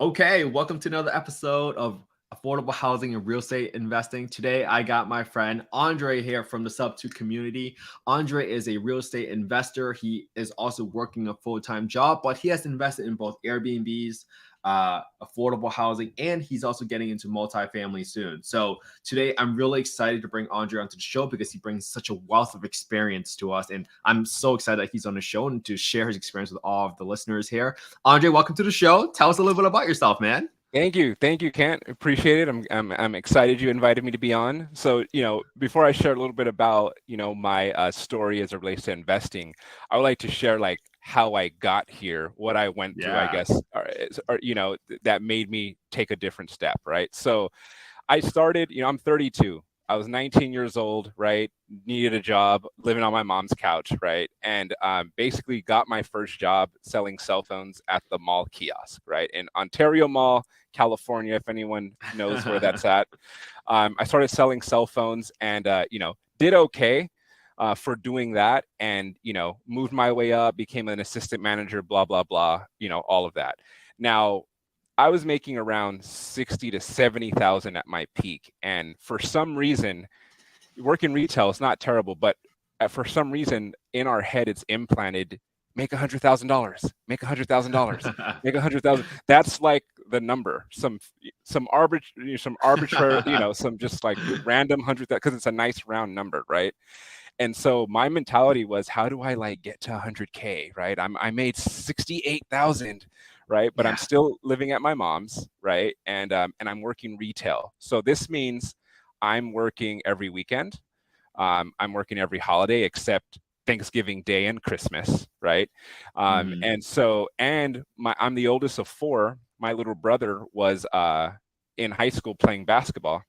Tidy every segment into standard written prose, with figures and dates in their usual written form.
Okay, welcome to another episode of Affordable Housing and Real Estate Investing. Today, I got my friend Andre here from the Sub2 community. Andre is a real estate investor. He is also working a full-time job, but he has invested in both Airbnbs, affordable housing, and he's also getting into multifamily soon. So today, I'm really excited to bring Andre onto the show because he brings such a wealth of experience to us. And I'm so excited that he's on the show and to share his experience with all of the listeners here. Andre, welcome to the show. Tell us a little bit about yourself, man. Thank you, Kent. Appreciate it. I'm excited you invited me to be on. So, before I share a little bit about my story as it relates to investing, I would like to share like how I got here, what I went through, I guess, that made me take a different step, right? So, I started. I'm 32. I was 19 years old, right? Needed a job, living on my mom's couch, right? And basically got my first job selling cell phones at the mall kiosk, right? In Ontario Mall, California, if anyone knows where that's at. I started selling cell phones and, did okay for doing that and, moved my way up, became an assistant manager, blah, blah, blah, all of that. Now, I was making around 60 to 70,000 at my peak. And for some reason, working retail is not terrible, but for some reason in our head, it's implanted, make $100,000, make $100,000, make 100,000. That's like the number, some arbitrary, some just like random 100, because it's a nice round number, right? And so my mentality was, how do I like get to 100K, right? I made 68,000, right? But I'm still living at my mom's, right? And I'm working retail. So this means I'm working every weekend. I'm working every holiday except Thanksgiving Day and Christmas, right? And I'm the oldest of four. My little brother was in high school playing basketball.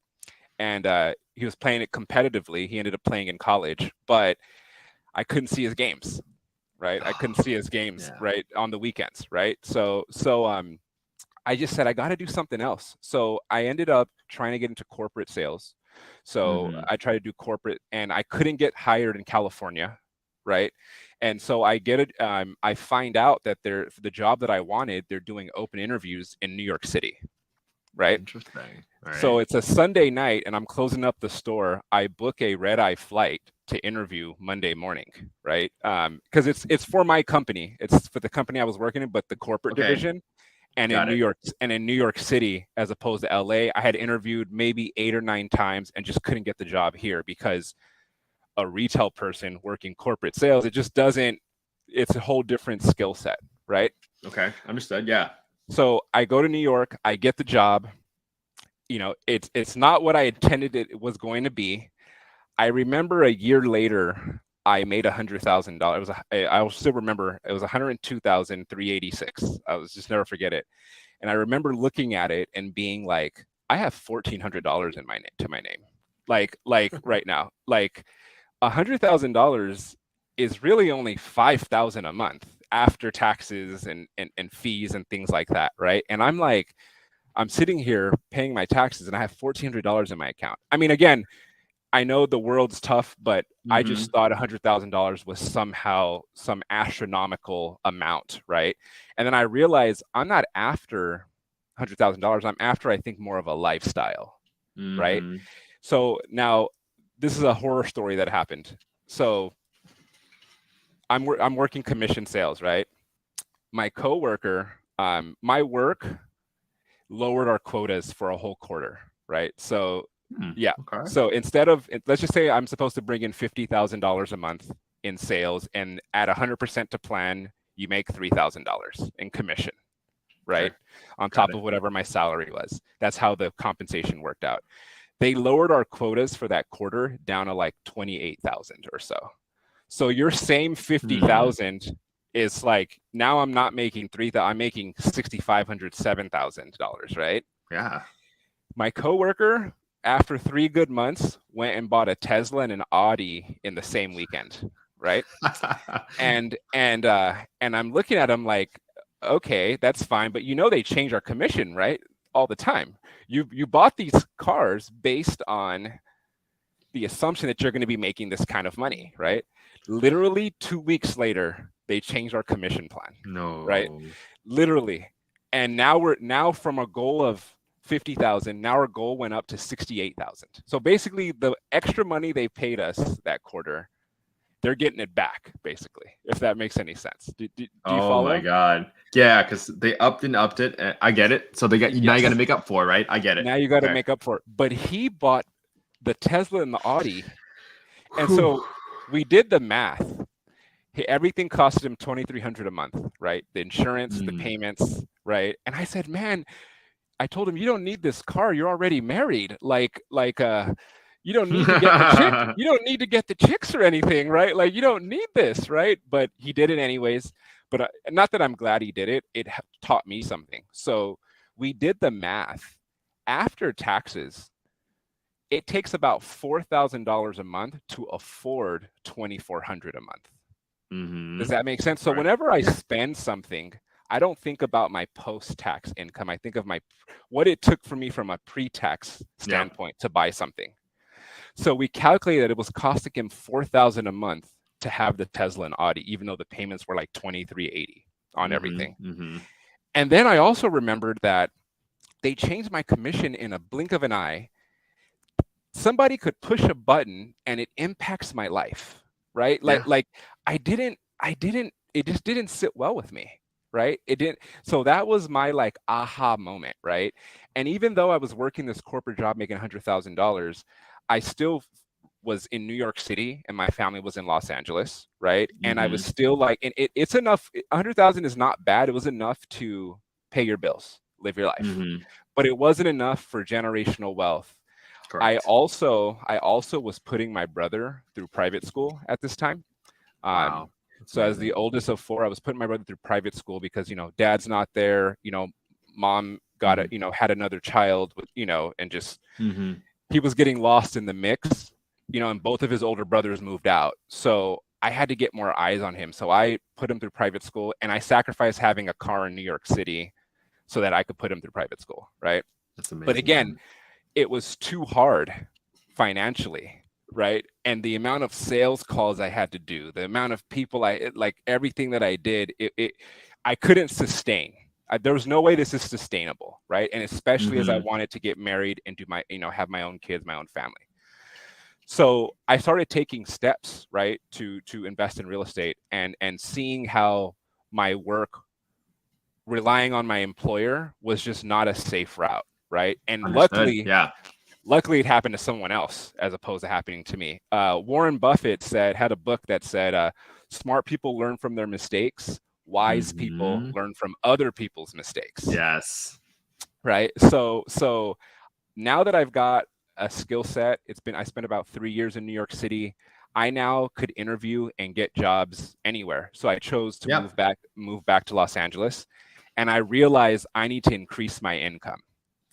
And he was playing it competitively. He ended up playing in college, but I couldn't see his games, right? I couldn't see his games, right, on the weekends, right? So I just said, I got to do something else. So I ended up trying to get into corporate sales. So I tried to do corporate, and I couldn't get hired in California, right? And so I find out that for the job that I wanted, they're doing open interviews in New York City. Right. Interesting. All right. So it's a Sunday night and I'm closing up the store. I book a red-eye flight to interview Monday morning, right? Because it's for my company. It's for the company I was working in, but the corporate division. And in New York City, as opposed to LA, I had interviewed maybe 8 or 9 times and just couldn't get the job here because a retail person working corporate sales, it's a whole different skill set, right? Okay. Understood. Yeah. So I go to New York, I get the job. It's not what I intended it was going to be. I remember a year later, I made $100,000. I'll still remember it was $102,386. I was just never forget it. And I remember looking at it and being like, I have $1,400 in my name to my name. Like right now, like $100,000 is really only $5,000 a month after taxes and fees and things like that, right? And I'm sitting here paying my taxes and I have $1,400 in my account. I mean, again, I know the world's tough, but I just thought $100,000 was somehow some astronomical amount, right? And then I realized I'm not after $100,000. I'm after, I think, more of a lifestyle, right? So now this is a horror story that happened. So I'm working commission sales, right? My coworker, my work lowered our quotas for a whole quarter, right? So So let's just say I'm supposed to bring in $50,000 a month in sales, and at 100% to plan, you make $3,000 in commission, right? On top of whatever my salary was. That's how the compensation worked out. They lowered our quotas for that quarter down to like 28,000 or so. So your same 50,000 is like, now I'm not making $3,000, I'm making $6,500, $7,000, right? Yeah. My coworker, after 3 good months, went and bought a Tesla and an Audi in the same weekend, right? and I'm looking at him like, okay, that's fine, but they change our commission, right? All the time. You bought these cars based on the assumption that you're going to be making this kind of money, right? Literally 2 weeks later, they changed our commission plan. No. Right? Literally. And now from a goal of 50,000, now our goal went up to 68,000. So basically the extra money they paid us that quarter, they're getting it back, basically, if that makes any sense. Do you Oh my follow? God. Yeah, because they upped and upped it. And I get it. So they got now you got to Yes. make up for it, right? I get it. Now you got to Okay. make up for it. But he bought the Tesla and the Audi. And Whew. so we did the math. Everything costed him $2,300 a month, right? The insurance, the payments, right? And I said, man, I told him, you don't need this car. You're already married. You don't need to get the chick. You don't need to get the chicks or anything, right? Like, you don't need this, right? But he did it anyways. But not that I'm glad he did it. It taught me something. So we did the math. After taxes, it takes about $4,000 a month to afford $2,400 a month. Does that make sense? So whenever I spend something, I don't think about my post-tax income. I think of what it took for me from a pre-tax standpoint to buy something. So we calculated it was costing him $4,000 a month to have the Tesla and Audi, even though the payments were like $2,380 on everything. And then I also remembered that they changed my commission in a blink of an eye. Somebody could push a button and it impacts my life, right? Like it just didn't sit well with me, right? It didn't. So that was my like aha moment, right? And even though I was working this corporate job making $100,000, I still was in New York City and my family was in Los Angeles, right? And I was still like, and it's enough. 100,000 is not bad. It was enough to pay your bills, live your life, but it wasn't enough for generational wealth. Correct. I also was putting my brother through private school at this time. Wow. So as the oldest of four, I was putting my brother through private school because, dad's not there, mom got it, had another child, and just, he was getting lost in the mix, and both of his older brothers moved out. So I had to get more eyes on him. So I put him through private school and I sacrificed having a car in New York City so that I could put him through private school. Right. That's amazing. But again, it was too hard financially, right? And the amount of sales calls I had to do, the amount of people everything that I did, I couldn't sustain. There was no way this is sustainable, right? And especially as I wanted to get married and do my, have my own kids, my own family. So I started taking steps, right, to invest in real estate and seeing how my work relying on my employer was just not a safe route. Right. And luckily it happened to someone else as opposed to happening to me. Warren Buffett had a book that said, smart people learn from their mistakes. Wise people learn from other people's mistakes. Yes. Right. So now that I've got a skill set, I spent about 3 years in New York City. I now could interview and get jobs anywhere. So I chose to move back to Los Angeles. And I realized I need to increase my income.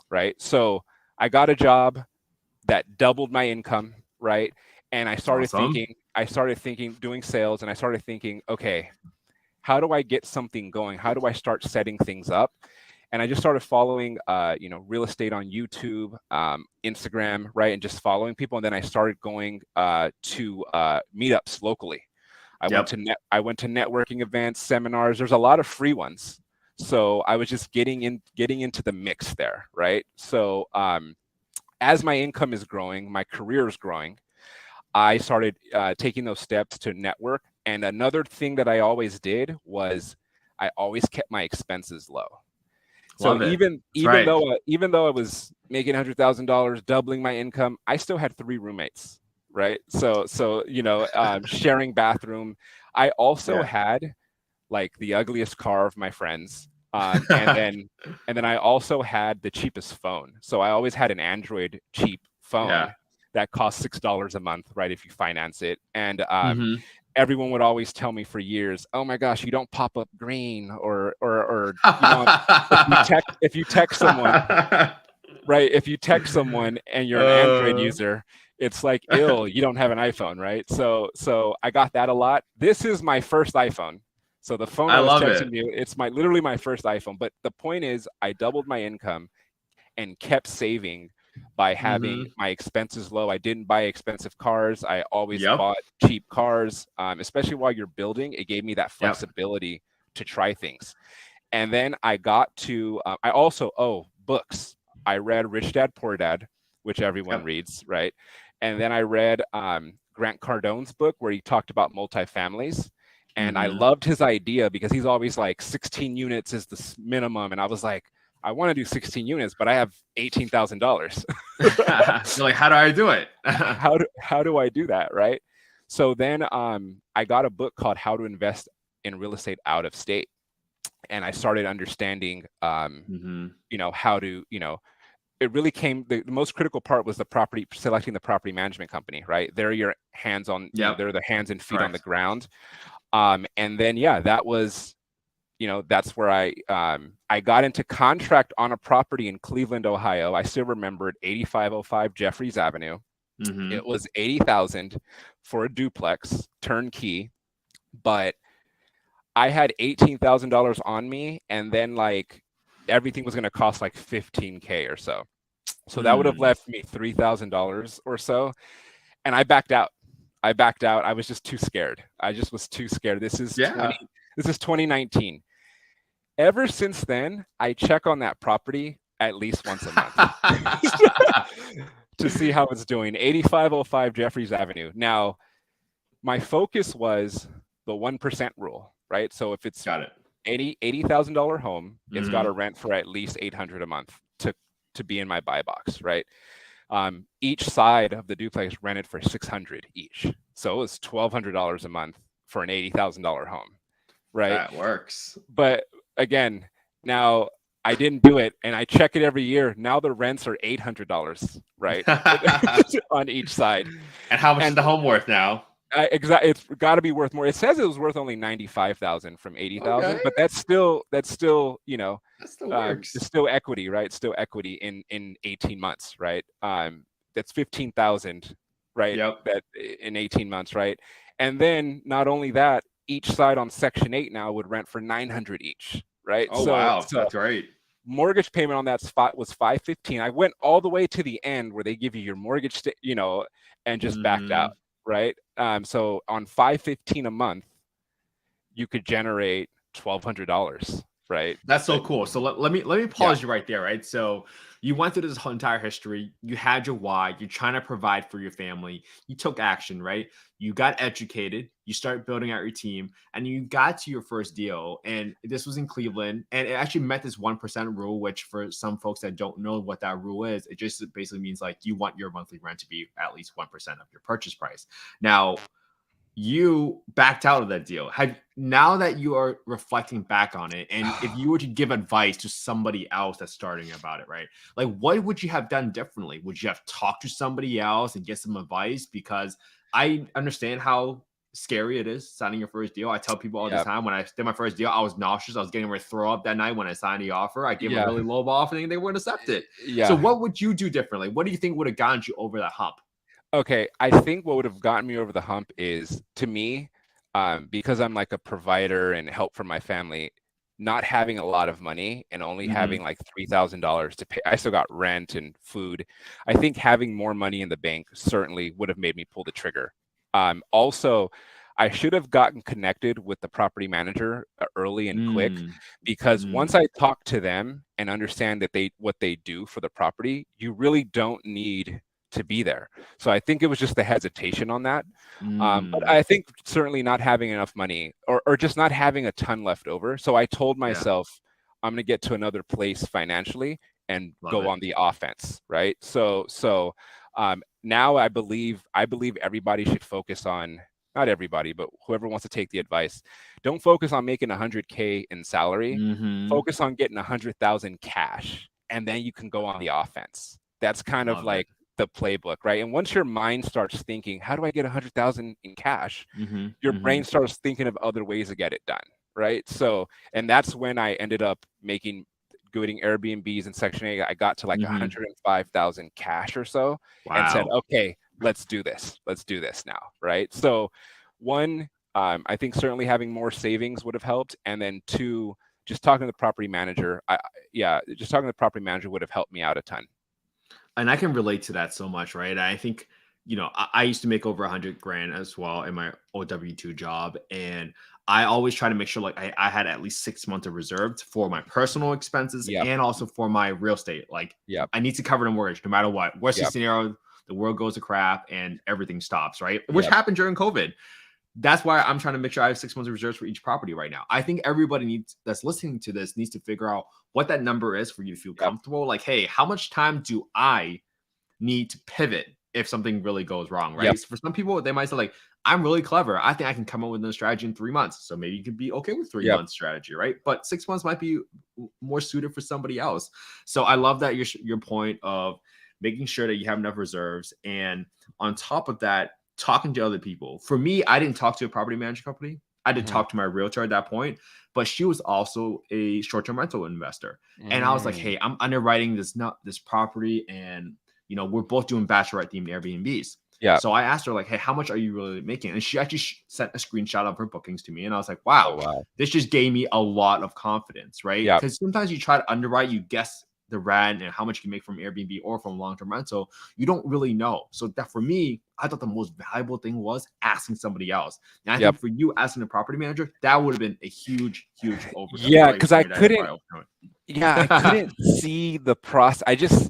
Right. So I got a job that doubled my income. Right. And I started thinking, doing sales, and I started thinking, okay, how do I get something going? How do I start setting things up? And I just started following, real estate on YouTube, Instagram, right. And just following people. And then I started going to meetups locally. I went to networking events, seminars. There's a lot of free ones. So I was just getting into the mix there, right? So as my income is growing, my career is growing, I started taking those steps to network. And another thing that I always did was I always kept my expenses low. So even though I was making $100,000, doubling my income, I still had 3 roommates, right? So sharing bathroom. I also had like the ugliest car of my friends. And then I also had the cheapest phone. So I always had an Android cheap phone that cost $6 a month, right? If you finance it. And everyone would always tell me for years, oh my gosh, you don't pop up green or if you text someone, right? If you text someone and you're an Android user, it's like ill, you don't have an iPhone, right? So I got that a lot. This is my first iPhone. So the phone I was texting you, it's literally my first iPhone. But the point is I doubled my income and kept saving by having my expenses low. I didn't buy expensive cars. I always bought cheap cars, especially while you're building. It gave me that flexibility to try things. And then I got to, I also, books. I read Rich Dad, Poor Dad, which everyone Yep. reads, right? And then I read Grant Cardone's book where he talked about multifamilies. And I Mm-hmm. loved his idea because he's always like 16 units is the minimum. And I was like, I want to do 16 units, but I have $18,000. You're like, how do I do it? How do I do that, right? So then I got a book called How to Invest in Real Estate Out of State, and I started understanding, Mm-hmm. how to, it really came. The most critical part was selecting the property management company, right? They're your hands on, Yep. they're the hands and feet on the Correct. ground. And then that was, that's where I got into contract on a property in Cleveland, Ohio. I still remembered 8505 Jeffries Avenue. Mm-hmm. It was 80,000 for a duplex turnkey, but I had $18,000 on me, and then like everything was going to cost like 15K or so. So that would have Hmm. left me $3,000 or so, and I backed out. I was just too scared. I just was too scared. Yeah. This is 2019. Ever since then, I check on that property at least once a month to see how it's doing. 8505 Jeffries Avenue. Now, my focus was the 1% rule, right? So if it's Got it. $80,000 home, it's got Mm-hmm. to rent for at least $800 a month to be in my buy box, right? Each side of the duplex rented for $600 each, so it was $1,200 a month for an $80,000 home, right? That works. But again, now I didn't do it, and I check it every year. Now the rents are $800, right, on each side, And how much is and the home worth now? exactly, it's got to be worth more. It says it was worth only 95,000 from Okay. 80,000, but that's still That still works. it's still equity, right? Still equity in 18 months, right? That's 15,000, right? Yep. That in 18 months, right? And then not only that, each side on Section 8 now would rent for 900 each, right? Oh So wow, that's great. mortgage payment on that spot was 515. I went all the way to the end where they give you your mortgage, and just backed Mm-hmm. out, right? So on 515 a month, you could generate $1,200, right? That's so cool. So let me Yeah, pause you right there, right? So you went through this whole entire history. You had your why. You're trying to provide for your family. You took action, right? You got educated. You started building out your team, and you got to your first deal. And this was in Cleveland, and it actually met this 1% rule. Which for some folks that don't know what that rule is, it just basically means like you want your monthly rent to be at least 1% of your purchase price. Now you backed out of that deal. Have now that you are reflecting back on it, and if you were to give advice to somebody else that's starting about it, right? Like, what would you have done differently? Would you have talked to somebody else and get some advice? Because I understand how scary it is signing your first deal. I tell people all the yeah, time when I did my first deal, I was nauseous. I was getting ready to throw up that night when I signed the offer. I gave a yeah, really low offer and they wouldn't accept it. So, yeah. what would you do differently? What do you think would have gotten you over that hump? Okay, I think what would have gotten me over the hump is, to me, because I'm like a provider and help for my family, not having a lot of money and only Hmm. having like $3,000 to pay. I still got rent and food. I think having more money in the bank certainly would have made me pull the trigger. Also, I should have gotten connected with the property manager early and quick, Mm. because once Mm. I talk to them and understand that what they do for the property, you really don't need to be there. So I think it was just the hesitation on that. But Mm. I think certainly not having enough money, or just not having a ton left over. So I told Yeah, myself, I'm going to get to another place financially and love go it. on the offense, right? So now I believe everybody should focus on, not everybody, but whoever wants to take the advice, don't focus on making 100K in salary. Mhm. Focus on getting 100,000 cash, and then you can go on the offense. That's kind of Love it. like the playbook, right? And once your mind starts thinking, how do I get 100,000 in cash? Mhm, Your brain mhm. starts thinking of other ways to get it done, right? So, and that's when I ended up getting Airbnbs in Section 8. I got to like Mhm. 105,000 cash or so, and said, Wow. okay, let's do this. Let's do this now, right? So, one, I think certainly having more savings would have helped, and then two, just talking to the property manager. Yeah, just talking to the property manager would have helped me out a ton. And I can relate to that so much, right? I think, I used to make over 100 grand as well in my old W-2 job. And I always try to make sure like I had at least 6 months of reserves for my personal expenses Yep. and also for my real estate. Like Yep. I need to cover the mortgage no matter what. Worst case Yep. scenario, the world goes to crap and everything stops, right? Which Yep. happened during COVID. That's why I'm trying to make sure I have 6 months of reserves for each property right now. I think everybody that's listening to this needs to figure out what that number is for you to feel Yep. comfortable. Like, hey, how much time do I need to pivot if something really goes wrong, right? Yep. So for some people, they might say like, I'm really clever. I think I can come up with a strategy in 3 months. So maybe you could be okay with 3 Yep. months strategy, right? But 6 months might be more suited for somebody else. So I love that your point of making sure that you have enough reserves. And on top of that, talking to other people. For me, I didn't talk to a property management company. I did talk to my realtor at that point, but she was also a short-term rental investor. And I was like, hey, I'm underwriting this property, and we're both doing bachelorette themed Airbnbs. Yeah. So I asked her like, hey, how much are you really making? And she actually sent a screenshot of her bookings to me. And I was like, wow, Oh, wow. this just gave me a lot of confidence, right? Yeah. Because sometimes you try to underwrite, you guess the rent and how much you can make from Airbnb or from long-term rental. You don't really know. So that for me, I thought the most valuable thing was asking somebody else. And I think for you asking the property manager, that would have been a huge, huge overcome. Yeah, because I couldn't see the process.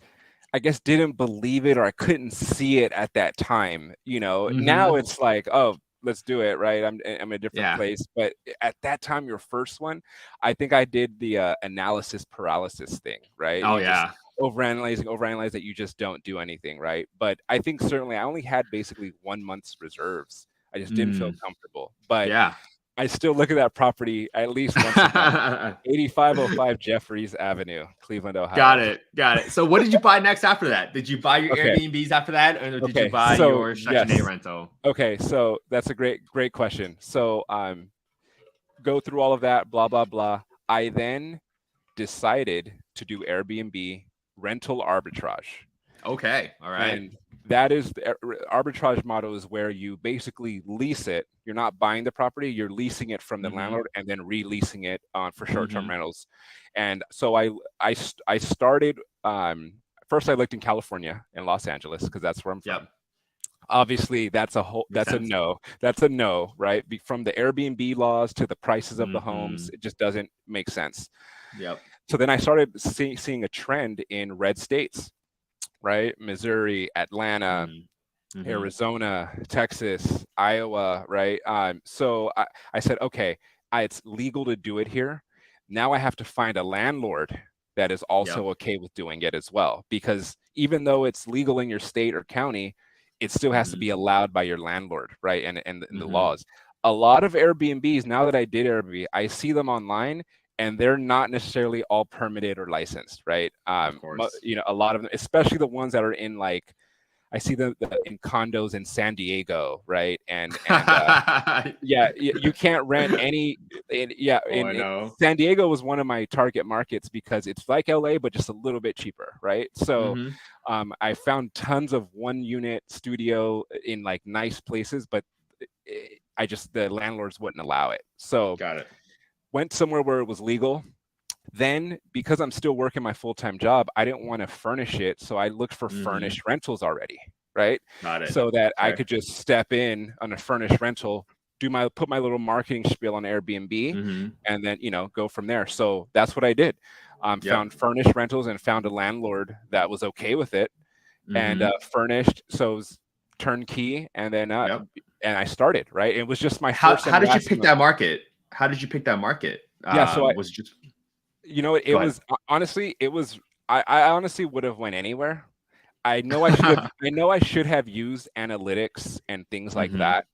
I guess didn't believe it, or I couldn't see it at that time. Now it's like, oh, let's do it, right? I'm in a different place. But at that time, your first one, I think I did the analysis paralysis thing, right? Oh, just overanalyze that you just don't do anything, right? But I think certainly I only had basically 1 month's reserves. I just didn't feel comfortable. But I still look at that property at least once a month. 8505 Jeffries Avenue, Cleveland, Ohio. Got it. So what did you buy next after that? Did you buy your Airbnbs after that, or did you buy your Section 8 rental? Okay, so that's a great question. So go through all of that, blah, blah, blah. I then decided to do Airbnb rental arbitrage. Okay, all right. And that is the arbitrage model, is where you basically lease it. You're not buying the property, you're leasing it from the landlord and then releasing it for short-term rentals. And so I started, first I looked in California, in Los Angeles, because that's where I'm from. Obviously that's a no, right? From the Airbnb laws to the prices of the homes, it just doesn't make sense. So then I started seeing a trend in red states, right? Missouri, Atlanta, Arizona, Texas, Iowa, right? So I said, okay, it's legal to do it here. Now I have to find a landlord that is also okay with doing it as well, because even though it's legal in your state or county, it still has to be allowed by your landlord, right? And the laws. A lot of Airbnbs, now that I did Airbnb, I see them online, and they're not necessarily all permitted or licensed, right? Of course. A lot of them, especially the ones that are in, like, I see them in condos in San Diego, right? And you can't rent any. San Diego was one of my target markets because it's like LA, but just a little bit cheaper, right? So I found tons of 1-unit studio in like nice places, but the landlords wouldn't allow it. So got it. Went somewhere where it was legal. Then, because I'm still working my full-time job, I didn't want to furnish it. So I looked for furnished rentals already, right? Got it. So that I could just step in on a furnished rental, put my little marketing spiel on Airbnb, and then, go from there. So that's what I did. Found furnished rentals and found a landlord that was okay with it, and furnished. So it was turnkey. And then, and I started, right? It was just my first. How did you pick that market? How did you pick that market? So was it just... it was honestly, I honestly would have went anywhere. I know I should have used analytics and things like that,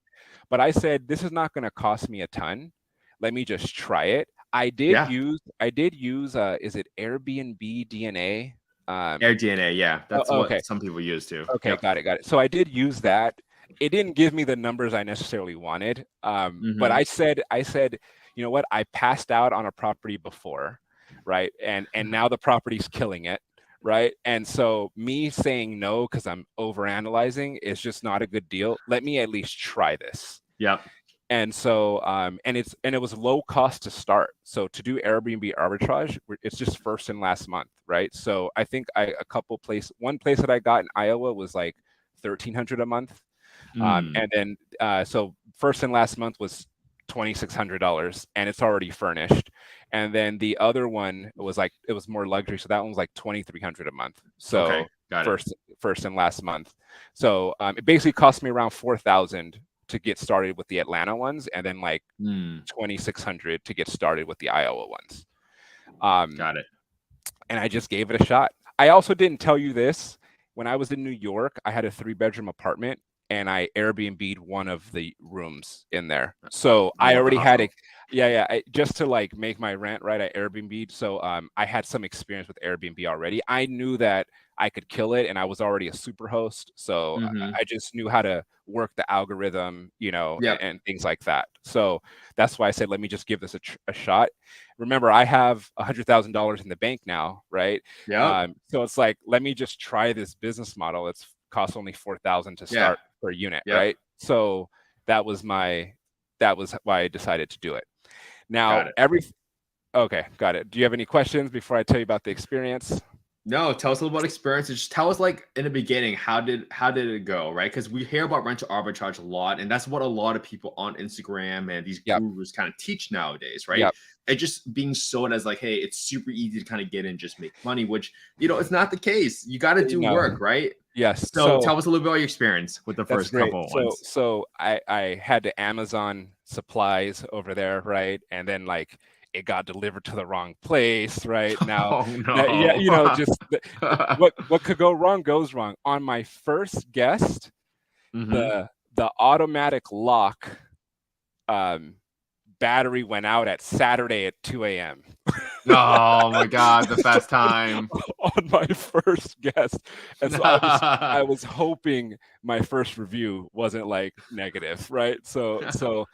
but I said, this is not going to cost me a ton. Let me just try it. I did use is it Airbnb DNA? AirDNA, that's what some people use too. Okay, got it. So I did use that. It didn't give me the numbers I necessarily wanted, but I said, you know what? I passed out on a property before, right? And now the property's killing it, right? And so me saying no because I'm overanalyzing is just not a good deal. Let me at least try this. And so and it was low cost to start. So to do Airbnb arbitrage, it's just first and last month, right? So I think one place that I got in Iowa was like $1,300 a month. And then so first and last month was $2,600 and it's already furnished. And then the other one was like, it was more luxury. So that one was like $2,300 a month. Okay, So got it. first and last month. So it basically cost me around 4,000 to get started with the Atlanta ones, and then like 2,600 to get started with the Iowa ones. Got it. And I just gave it a shot. I also didn't tell you this. When I was in New York, I had a 3-bedroom apartment and I Airbnb'd one of the rooms in there. So I already had it. Just to like make my rent, right? I Airbnb'd. So I had some experience with Airbnb already. I knew that I could kill it and I was already a super host. So I just knew how to work the algorithm, and things like that. So that's why I said, let me just give this a shot. Remember, I have $100,000 in the bank now, right? Yeah. So it's like, let me just try this business model. It's costs only $4,000 to start per unit, right? So that was why I decided to do it. Now, okay, got it. Do you have any questions before I tell you about the experience? No, tell us a little about experience. Just tell us, like, in the beginning, how did it go, right? Because we hear about rental arbitrage a lot, and that's what a lot of people on Instagram and these gurus kind of teach nowadays, right? It just being sold as like, hey, it's super easy to kind of get in, just make money, which it's not the case. You got to do work, right? Yes. So tell us a little bit about your experience with the first couple ones. So I had to Amazon supplies over there, right? And then like it got delivered to the wrong place, right? Now, what could go wrong goes wrong. On my first guest, the automatic lock battery went out at Saturday at 2 a.m. Oh my God, the best time. On my first guest. And so I was hoping my first review wasn't like negative, right? So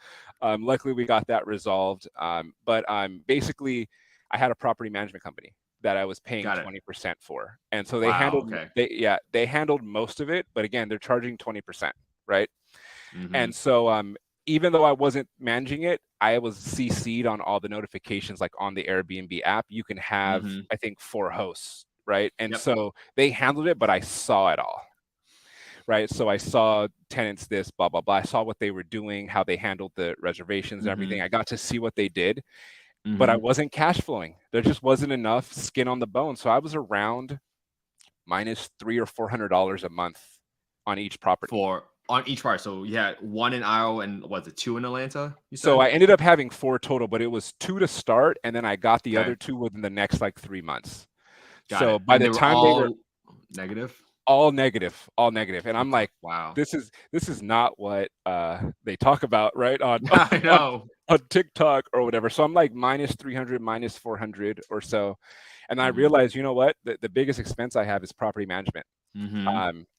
luckily we got that resolved. But basically I had a property management company that I was paying 20% for. And so they they handled most of it, but again, they're charging 20%, right? And so even though I wasn't managing it, I was CC'd on all the notifications, like on the Airbnb app. You can have, I think, 4 hosts, right? And so they handled it, but I saw it all, right? So I saw tenants this, blah, blah, blah. I saw what they were doing, how they handled the reservations and everything. I got to see what they did, but I wasn't cash flowing. There just wasn't enough skin on the bone. So I was around minus $300 or $400 a month on each property. On each part. So you had 1 in Iowa and was it 2 in Atlanta? So I ended up having 4 total, but it was 2 to start, and then I got the other 2 within the next like 3 months. By the time they were negative, all negative. And I'm like, wow, this is not what they talk about, right? On TikTok or whatever. So I'm like minus 300, minus 400 or so. And I realized, you know what? The biggest expense I have is property management.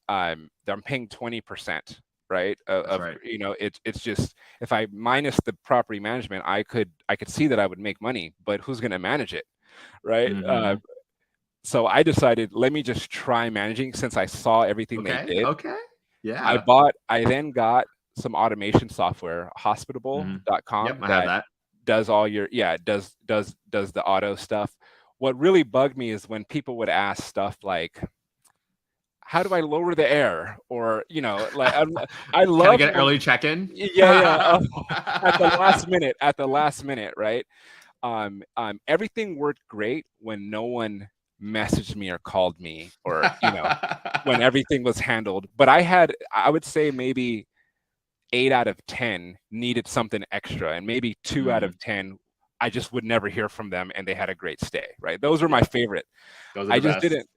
I'm paying 20%, right? It's just, if I minus the property management, I could see that I would make money, but who's going to manage it, right? So I decided, let me just try managing, since I saw everything they did. I then got some automation software, hospitable.com, that does all your does the auto stuff. What really bugged me is when people would ask stuff like, how do I lower the air? Or, like I love get an early check-in. At the last minute, right? Everything worked great when no one messaged me or called me, or when everything was handled. But I would say maybe 8 out of 10 needed something extra, and maybe 2 out of 10 I just would never hear from them, and they had a great stay, right? Those were my favorite. I just didn't,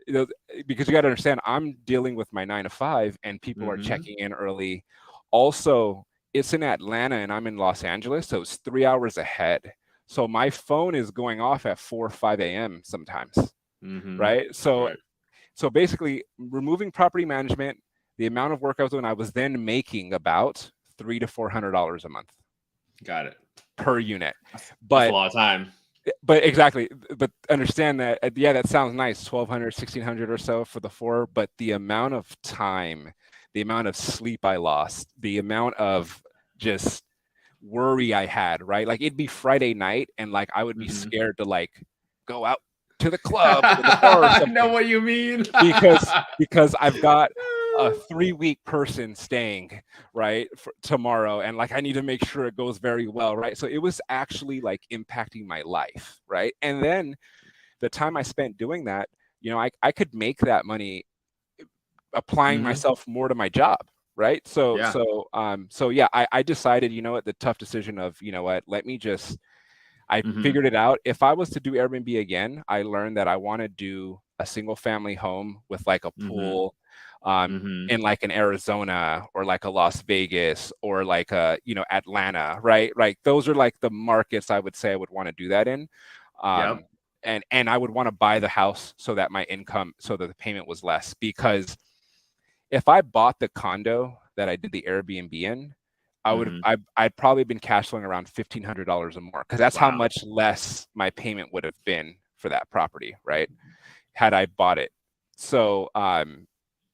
because you got to understand, I'm dealing with my 9 to 5, and people are checking in early. Also, it's in Atlanta and I'm in Los Angeles, so it's 3 hours ahead. So my phone is going off at 4 or 5 a.m. sometimes, right? So basically, removing property management, the amount of work I was doing, I was then making about $300 to $400 a month. Got it. Per unit. But that's a lot of time. But exactly. But understand that, that sounds nice, 1,200, 1,600 or so for the 4, but the amount of time, the amount of sleep I lost, the amount of just worry I had, right? Like it'd be Friday night and like I would be scared to like go out to the club or the bar or something. I know what you mean. because I've got a 3-week person staying, right, for tomorrow, and like I need to make sure it goes very well, right? So it was actually like impacting my life, right? And then the time I spent doing that, I could make that money applying Mm-hmm. myself more to my job, right? So Yeah. yeah, I decided, the tough decision of, I Mm-hmm. figured it out. If I was to do Airbnb again, I learned that I want to do a single family home with like a Mm-hmm. pool, Mm-hmm. in like an Arizona or like a Las Vegas or like a, Atlanta, right? Like those are like the markets I would say I would want to do that in. Yep. Um, and I would want to buy the house so that my income, so that the payment was less, because if I bought the condo that I did the Airbnb in, Mm-hmm. I'd probably been cash flowing around $1,500 or more, because that's how Wow. much less my payment would have been for that property, right? Had I bought it. So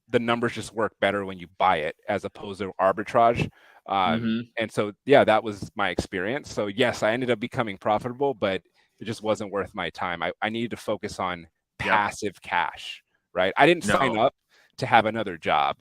the numbers just work better when you buy it as opposed to arbitrage. Mm-hmm. And so, yeah, that was my experience. So yes, I ended up becoming profitable, but it just wasn't worth my time. I needed to focus on Yep. passive cash, right? I didn't sign No. up to have another job.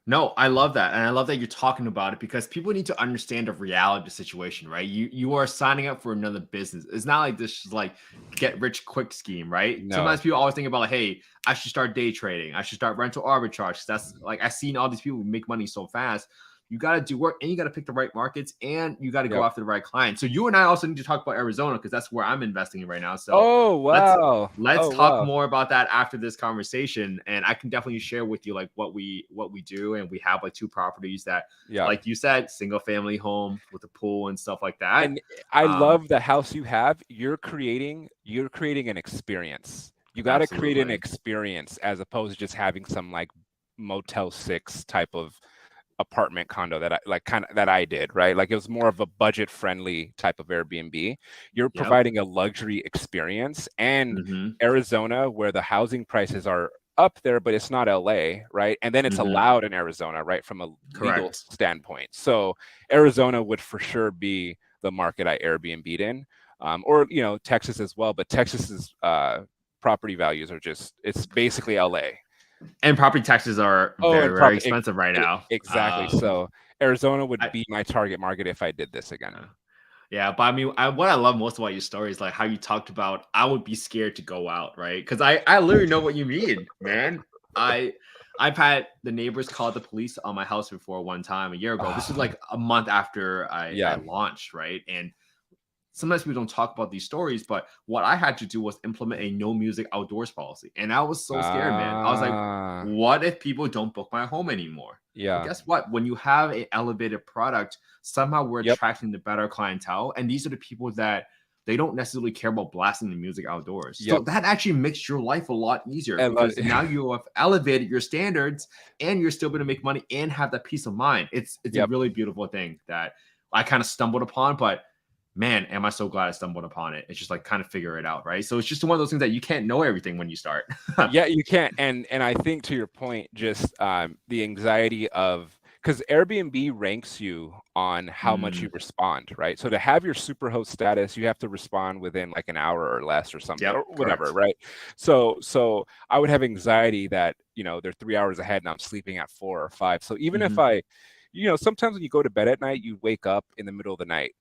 No, I love that. And I love that you're talking about it because people need to understand the reality of the situation, right? You are signing up for another business. It's not like this is like get rich quick scheme, right? No. Sometimes people always think about like, hey, I should start day trading. I should start rental arbitrage. That's like I've seen all these people make money so fast. You got to do work and you got to pick the right markets and you got to go Yep. after the right clients. So you and I also need to talk about Arizona because that's where I'm investing in right now. So Oh, let's wow. let's Oh, talk wow. more about that after this conversation, and I can definitely share with you like what we do, and we have like two properties that, Yeah. like you said, single family home with a pool and stuff like that. And I um love the house you have. You're creating an experience. You got to create an Absolutely. experience as opposed to just having some like Motel 6 type of apartment condo that I like, kind of, that I did, right? Like it was more of a budget friendly type of Airbnb. You're Yep. providing a luxury experience. And Mm-hmm. Arizona, where the housing prices are up there, but it's not LA, right? And then it's Mm-hmm. allowed in Arizona, right, from a legal Correct. standpoint. So Arizona would for sure be the market I Airbnb'd in, or Texas as well. But Texas's property values are it's basically LA. And property taxes are Oh, very and very property, expensive right now. exactly. So Arizona would I be my target market if I did this again. Yeah, but I mean, what I love most about your story is like how you talked about I would be scared to go out, right? Because I literally know what you mean, man. I I've had the neighbors call the police on my house before one time a year ago. This is Ah, like a month after I yeah. launched, right? And sometimes people don't talk about these stories, but what I had to do was implement a no music outdoors policy. And I was so scared, man. I was like, Ah, what if people don't book my home anymore? But yeah. guess what? When you have an elevated product, somehow we're Yep. attracting the better clientele. And these are the people that they don't necessarily care about blasting the music outdoors. So Yep. that actually makes your life a lot easier I love because now you have elevated your standards and you're still going to make money and have that peace of mind. It's a Yep. really beautiful thing that I kind of stumbled upon, but man, am I so glad I stumbled upon it. It's just like kind of figure it out, right? So it's just one of those things that you can't know everything when you start. Yeah, you can't. And I think, to your point, just the anxiety of, because Airbnb ranks you on how much Mm, you respond, right? So to have your superhost status, you have to respond within like an hour or less or something, yep, or whatever, correct. right? So I would have anxiety that, they're 3 hours ahead and I'm sleeping at 4 or 5. So even if Hmm. sometimes when you go to bed at night, you wake up in the middle of the night,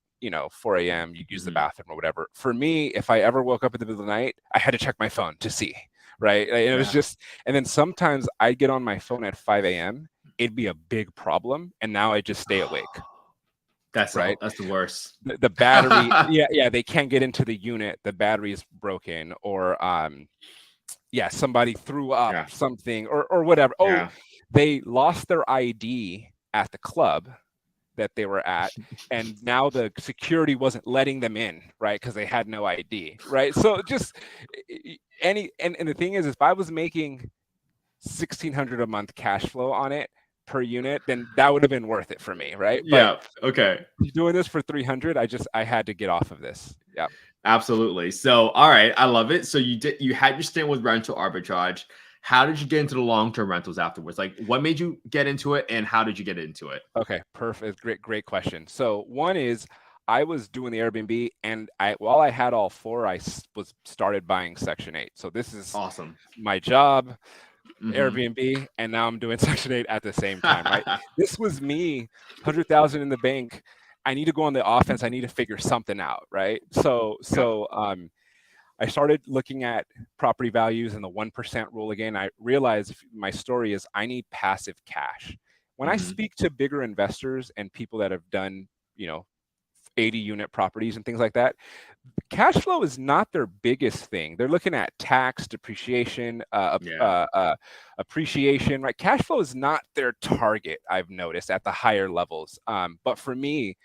4 a.m., you use the Hmm. bathroom or whatever. For me, if I ever woke up in the middle of the night, I had to check my phone to see, right? And it was Yeah. just, and then sometimes I'd get on my phone at 5 a.m. It'd be a big problem. And now I just stay awake, right? That's the worst. The battery, yeah, they can't get into the unit. The battery is broken, or yeah, somebody threw up Yeah. something, or whatever. Oh, Yeah. they lost their ID at the club that they were at, and now the security wasn't letting them in, right? Because they had no ID, right? So just and the thing is, if I was making 1,600 a month cash flow on it per unit, then that would have been worth it for me, right? But Yeah. Okay. doing this for 300, I had to get off of this. Yeah. Absolutely. So, all right, I love it. So you had your stint with rental arbitrage. How did you get into the long-term rentals afterwards? Like what made you get into it and how did you get into it? Okay, perfect. Great question. So one is, I was doing the Airbnb, and while I had all four, was started buying Section 8. So this is Awesome. my job. Airbnb, and now I'm doing Section 8 at the same time, right? This was me, 100,000 in the bank. I need to go on the offense. I need to figure something out, right? I started looking at property values and the 1% rule again. I realized my story is I need passive cash. When I speak to bigger investors and people that have done, 80 unit properties and things like that, cash flow is not their biggest thing. They're looking at tax, depreciation, appreciation, right? Cash flow is not their target, I've noticed, at the higher levels. But for me,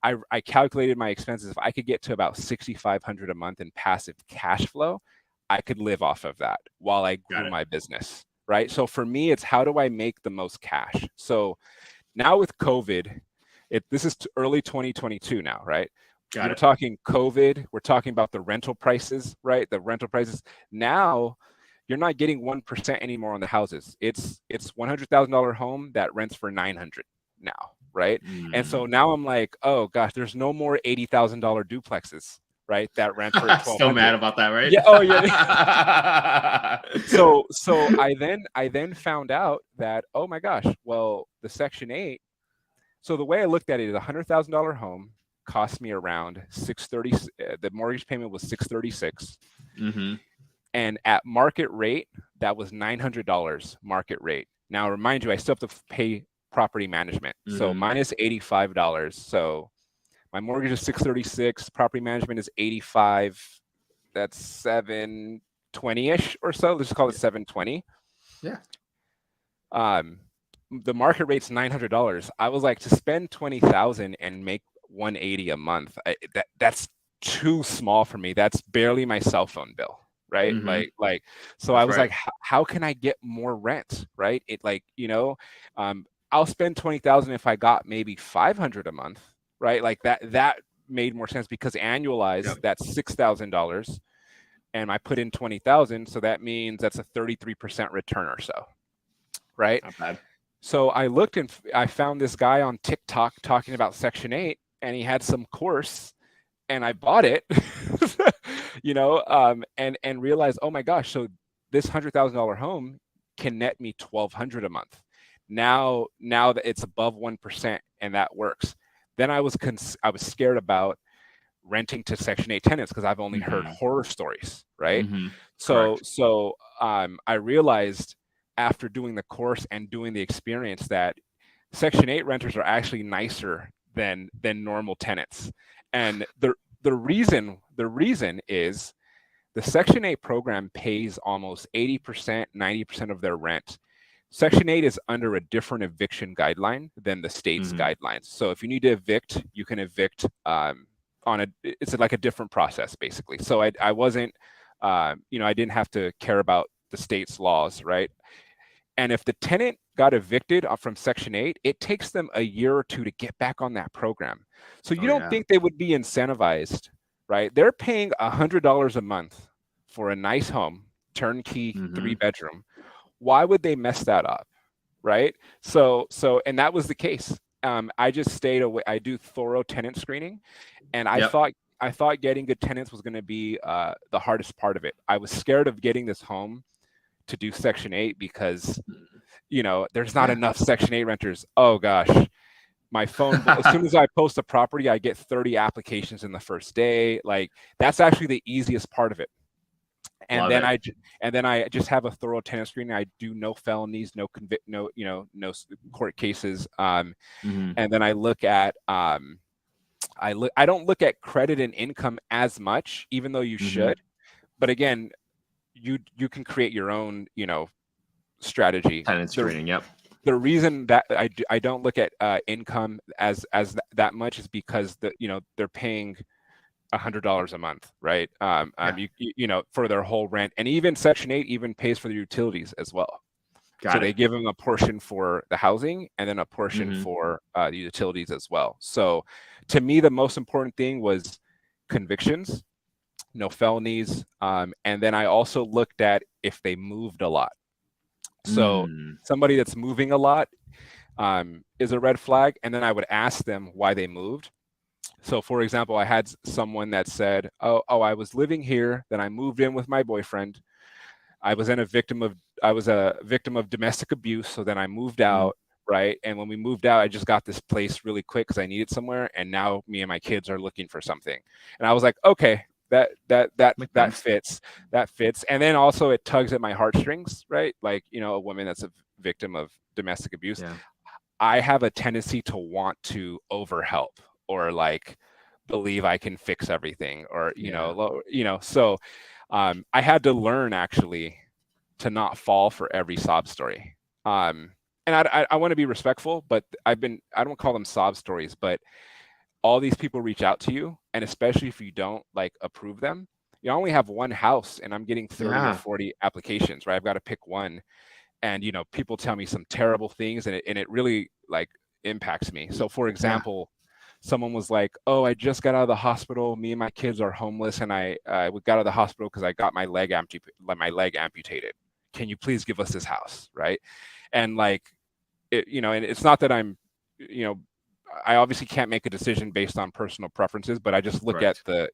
I calculated my expenses. If I could get to about $6,500 a month in passive cash flow, I could live off of that while I grew my business, right? So for me, it's how do I make the most cash? So now with COVID, this is early 2022 now, right? We're talking COVID. We're talking about the rental prices, right? The rental prices. Now, you're not getting 1% anymore on the houses. It's $100,000 home that rents for $900 now, right? And so now I'm like, oh gosh, there's no more $80,000 duplexes, right? That rent for $1,200. Still mad about that, right? Yeah. Oh yeah. So I then found out that, oh my gosh, well, the Section 8. So the way I looked at it is $100,000 home cost me around $630. The mortgage payment was $636. And at market rate, that was $900 market rate. Now, remind you, I still have to pay property management. So minus $85. So my mortgage is $636. Property management is $85. That's $720-ish or so. Let's just call it $720. Yeah. The market rate's $900. I was like, to spend $20,000 and make $180 a month, that's too small for me. That's barely my cell phone bill, right? So I was like, how can I get more rent, right? I'll spend $20,000 if I got maybe $500 a month, right? Like that made more sense because annualized, that's $6,000, and I put in $20,000, so that means that's a 33% return or so, right? Not bad. So I looked and I found this guy on TikTok talking about Section 8, and he had some course, and I bought it, and realized, oh my gosh, so this $100,000 home can net me $1,200 a month. Now that it's above 1%, and that works. Then I was scared about renting to Section 8 tenants because I've only heard horror stories, right? So I realized after doing the course and doing the experience that Section 8 renters are actually nicer than normal tenants. And the reason is the Section 8 program pays almost 80%, 90% of their rent. Section 8 is under a different eviction guideline than the state's guidelines. So if you need to evict, you can evict it's like a different process basically. So I wasn't, I didn't have to care about the state's laws, right? And if the tenant got evicted from Section 8, it takes them a year or two to get back on that program. So you don't think they would be incentivized, right? They're paying $100 a month for a nice home, turnkey, 3-bedroom. Why would they mess that up, right? So, and that was the case. I just stayed away. I do thorough tenant screening, and I thought getting good tenants was going to be the hardest part of it. I was scared of getting this home to do Section 8 because, there's not enough Section 8 renters. Oh gosh, my phone, as soon as I post a property, I get 30 applications in the first day. Like that's actually the easiest part of it. And then I just have a thorough tenant screening. I do no felonies, no court cases. And then I look at, I don't look at credit and income as much, even though you should. But again, you can create your own, strategy. Tenant screening. Yep. The reason that I don't look at income as that much is because they're paying $100 a month, right? For their whole rent, and even Section 8 even pays for the utilities as well. So they give them a portion for the housing and then a portion for the utilities as well. So to me, the most important thing was convictions, no felonies, and then I also looked at if they moved a lot. So somebody that's moving a lot is a red flag, and then I would ask them why they moved. So, for example, I had someone that said, oh, I was living here, then I moved in with my boyfriend. I was then a victim was a victim of domestic abuse. So then I moved out, right? And when we moved out, I just got this place really quick because I needed somewhere. And now me and my kids are looking for something. And I was like, okay, that fits. That fits. And then also it tugs at my heartstrings, right? Like, you know, a woman that's a victim of domestic abuse. Yeah. I have a tendency to want to overhelp or like believe I can fix everything or, so I had to learn actually to not fall for every sob story. And I want to be respectful, but I don't call them sob stories, but all these people reach out to you, and especially if you don't like approve them, you only have one house and I'm getting 30 or 40 applications, right? I've got to pick one. And, you know, people tell me some terrible things and it really like impacts me. So for example, someone was like, oh, I just got out of the hospital. Me and my kids are homeless. And I got out of the hospital because I got my leg amputated. Can you please give us this house? Right. And like, and it's not that I'm, I obviously can't make a decision based on personal preferences, but I just look at the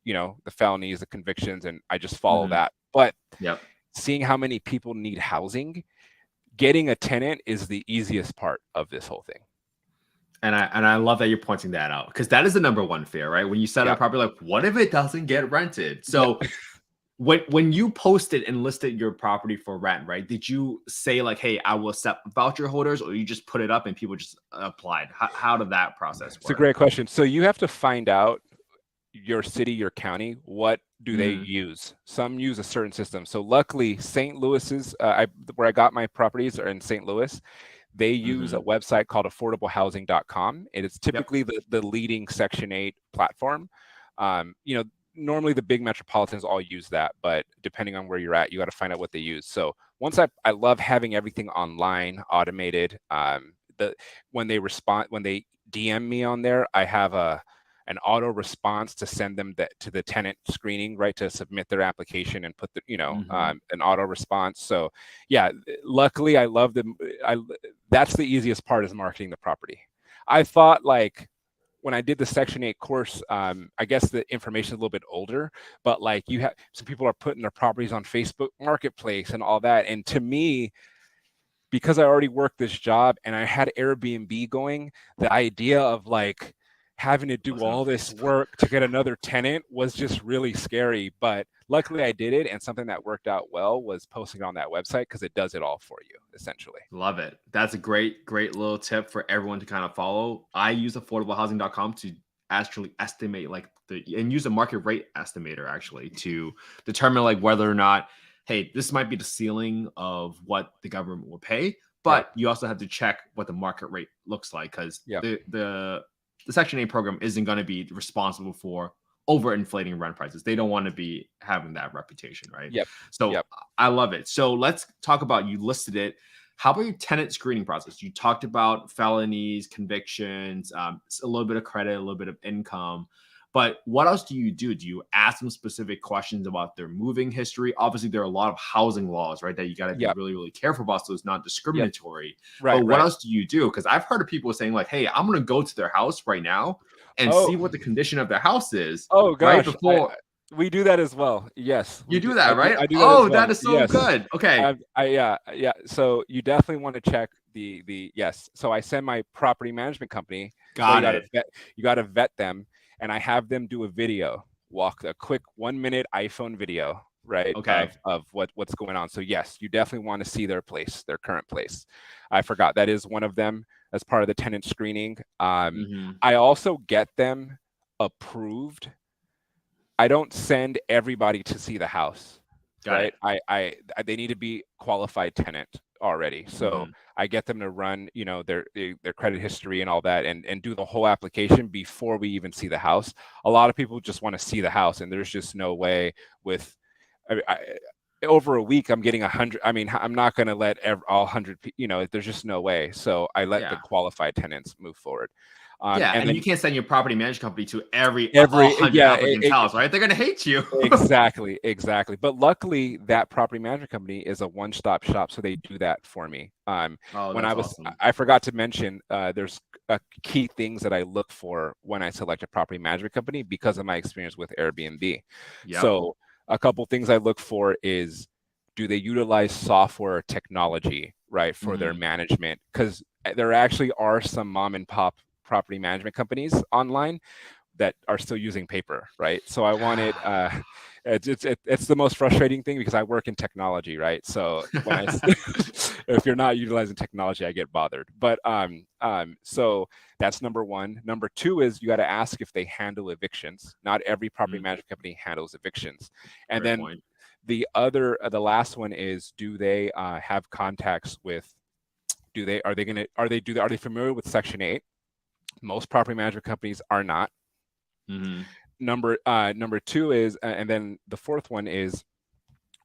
felonies, the convictions, and I just follow that. But seeing how many people need housing, getting a tenant is the easiest part of this whole thing. And I love that you're pointing that out, because that is the number one fear, right? When you set up property, like, what if it doesn't get rented? So when you posted and listed your property for rent, right? Did you say like, hey, I will accept voucher holders, or you just put it up and people just applied? How did that process work? It's a great question. So you have to find out your city, your county, what do they use? Some use a certain system. So luckily, St. Louis's, where I got my properties are in St. Louis. They use a website called affordablehousing.com. It is typically the leading Section 8 platform. Normally the big metropolitans all use that, but depending on where you're at, you got to find out what they use. So once I love having everything online, automated. When they DM me on there, I have an auto response to send them to the tenant screening, right, to submit their application and put an auto response. So yeah, luckily I love them. That's the easiest part, is marketing the property. I thought, like, when I did the Section 8 course, I guess the information is a little bit older, but like some people are putting their properties on Facebook Marketplace and all that. And to me, because I already worked this job and I had Airbnb going, the idea of like having to do all this work to get another tenant was just really scary. But luckily I did it. And something that worked out well was posting on that website, because it does it all for you, essentially. Love it. That's a great little tip for everyone to kind of follow. I use affordablehousing.com to actually estimate and use a market rate estimator actually to determine like whether or not, hey, this might be the ceiling of what the government will pay, but you also have to check what the market rate looks like, because the Section 8 program isn't going to be responsible for overinflating rent prices. They don't want to be having that reputation, right? So I love it. So let's talk about, you listed it. How about your tenant screening process? You talked about felonies, convictions, a little bit of credit, a little bit of income. But what else do you do? Do you ask them specific questions about their moving history? Obviously, there are a lot of housing laws, right, that you got to be really, really careful about, so it's not discriminatory. But what else do you do? Because I've heard of people saying like, hey, I'm going to go to their house right now and see what the condition of their house is. Oh, gosh. Right before we do that as well. Yes. You do that, right? I do that as well. That is so good. Okay. Yeah. So you definitely want to check yes. So I send my property management company. You got to vet them. And I have them do a video, a quick 1-minute iPhone video, right? Of what's going on. So yes, you definitely want to see their current place. I forgot that is one of them as part of the tenant screening. I also get them approved. I don't send everybody to see the house. Right. They need to be qualified tenant already. So I get them to run, their credit history and all that, and do the whole application before we even see the house. A lot of people just want to see the house, and there's just no way with over a week I'm getting 100. I mean, I'm not going to let all 100. There's just no way. So I let the qualified tenants move forward. And then you can't send your property management company to every 100 applicants' house, right? They're going to hate you. Exactly. But luckily, that property management company is a one-stop shop, so they do that for me. I forgot to mention, there's key things that I look for when I select a property management company because of my experience with Airbnb. So a couple things I look for is, do they utilize software technology, right, for their management? Because there actually are some mom and pop property management companies online that are still using paper, right? So I wanted, it's the most frustrating thing because I work in technology, right? So when I, if you're not utilizing technology, I get bothered. But so that's number one. Number two is you got to ask if they handle evictions. Not every property management company handles evictions. And Great then point. the last one is, do they have contacts with? Are they familiar with Section 8? Most property management companies are not. Number two is, and then the fourth one is,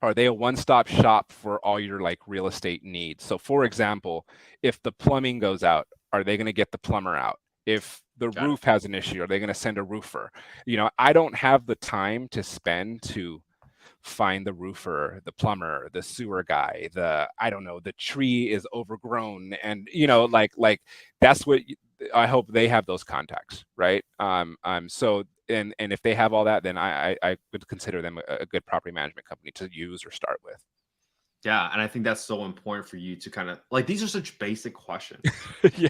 are they a one-stop shop for all your like real estate needs? So for example, if the plumbing goes out, are they going to get the plumber out? If the roof has an issue, are they going to send a roofer? I don't have the time to spend to find the roofer, the plumber, the sewer guy, I don't know, the tree is overgrown, and like that's what I hope they have, those contacts, right? So and if they have all that, then I would consider them a good property management company to use or start with. Yeah, and I think that's so important for you to kind of like, these are such basic questions. Yeah,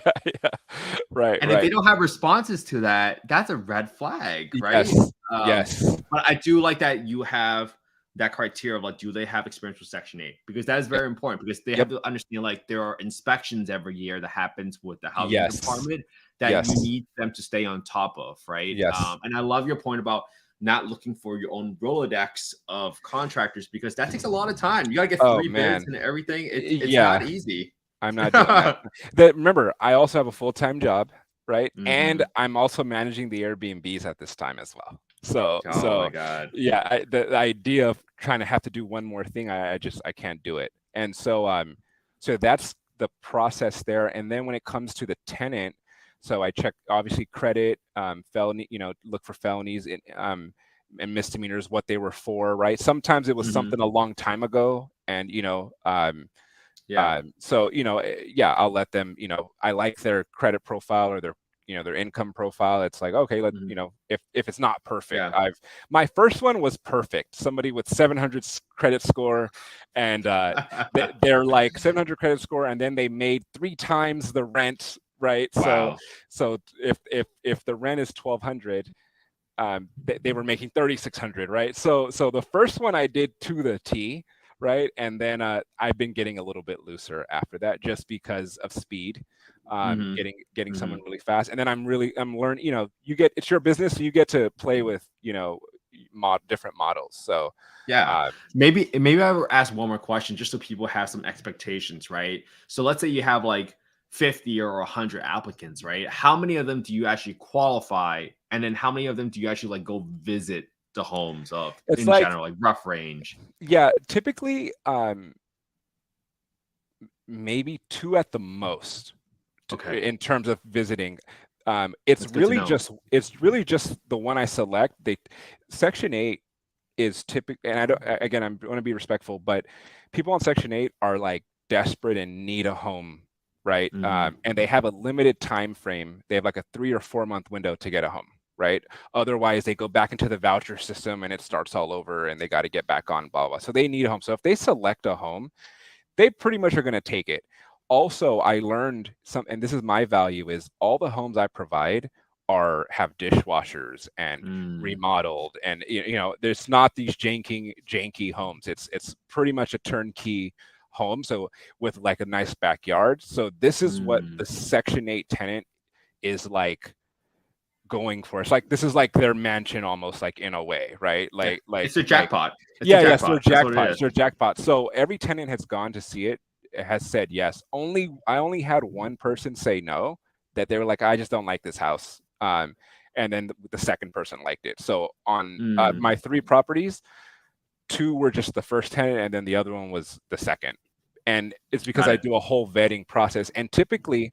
right, And if they right. don't have responses to that, that's a red flag, right? Yes, yes, But I do like that you have that criteria of like, do they have experience with Section 8? Because that is yep, very important, because they have yep, to understand like there are inspections every year that happens with the housing yes, department that you yes, need them to stay on top of, right? yes. And I love your point about not looking for your own Rolodex of contractors, because that takes a lot of time. You gotta get Oh three bids man, and everything. It's not yeah. easy. I'm not doing that. Remember, I also have a full-time job, right? And I'm also managing the Airbnbs at this time as well. So, Oh my God. yeah, the idea of trying to have to do one more thing, I can't do it. And so that's the process there. And then when it comes to the tenant, so I check obviously credit, felony, look for felonies and misdemeanors, what they were for, right? Sometimes it was something a long time ago, and Yeah. so yeah, I'll let them, I like their credit profile or their income profile. It's like, okay, if it's not perfect, Yeah. my first one was perfect. Somebody with 700 credit score, and they're like 700 credit score, and then they made 3 times the rent, right? Wow. So if the rent is 1,200, they were making 3,600, right? So the first one I did to the T, right? And then I've been getting a little bit looser after that, just because of speed, getting someone really fast. And then I'm learning. It's your business, so you get to play with different models. So Yeah. Maybe I will ask one more question just so people have some expectations, right? So let's say you have like 50 or 100 applicants, right? How many of them do you actually qualify? And then how many of them do you actually like go visit the homes of it's in like, general, like rough range? yeah, typically maybe 2 at the most, Okay. in terms of visiting. It's That's good to really know. just the one I select. Section 8 is typically, and I'm going to be respectful, but people on Section 8 are like desperate and need a home, right? And they have a limited time frame. They have like a 3 or 4 month window to get a home, right? Otherwise, they go back into the voucher system and it starts all over, and they got to get back on, blah blah. So they need a home. So if they select a home, they pretty much are going to take it. Also, I learned and this is my value, is all the homes I provide have dishwashers and remodeled, and there's not these janky homes. It's pretty much a turnkey home, so with like a nice backyard. So this is what the Section 8 tenant is like going for. It's like, this is like their mansion almost, like, in a way, right? Yeah. Like It's a jackpot. It's a yeah, yes, they're jackpot. That's what it jackpot. is. They're jackpot. So every tenant has gone to see it, has said yes. I only had one person say no, that they were like, I just don't like this house. And then the second person liked it. So on my 3 properties, 2 were just the first tenant, and then the other one was the second. And it's because Got I it. do a whole vetting process. And typically,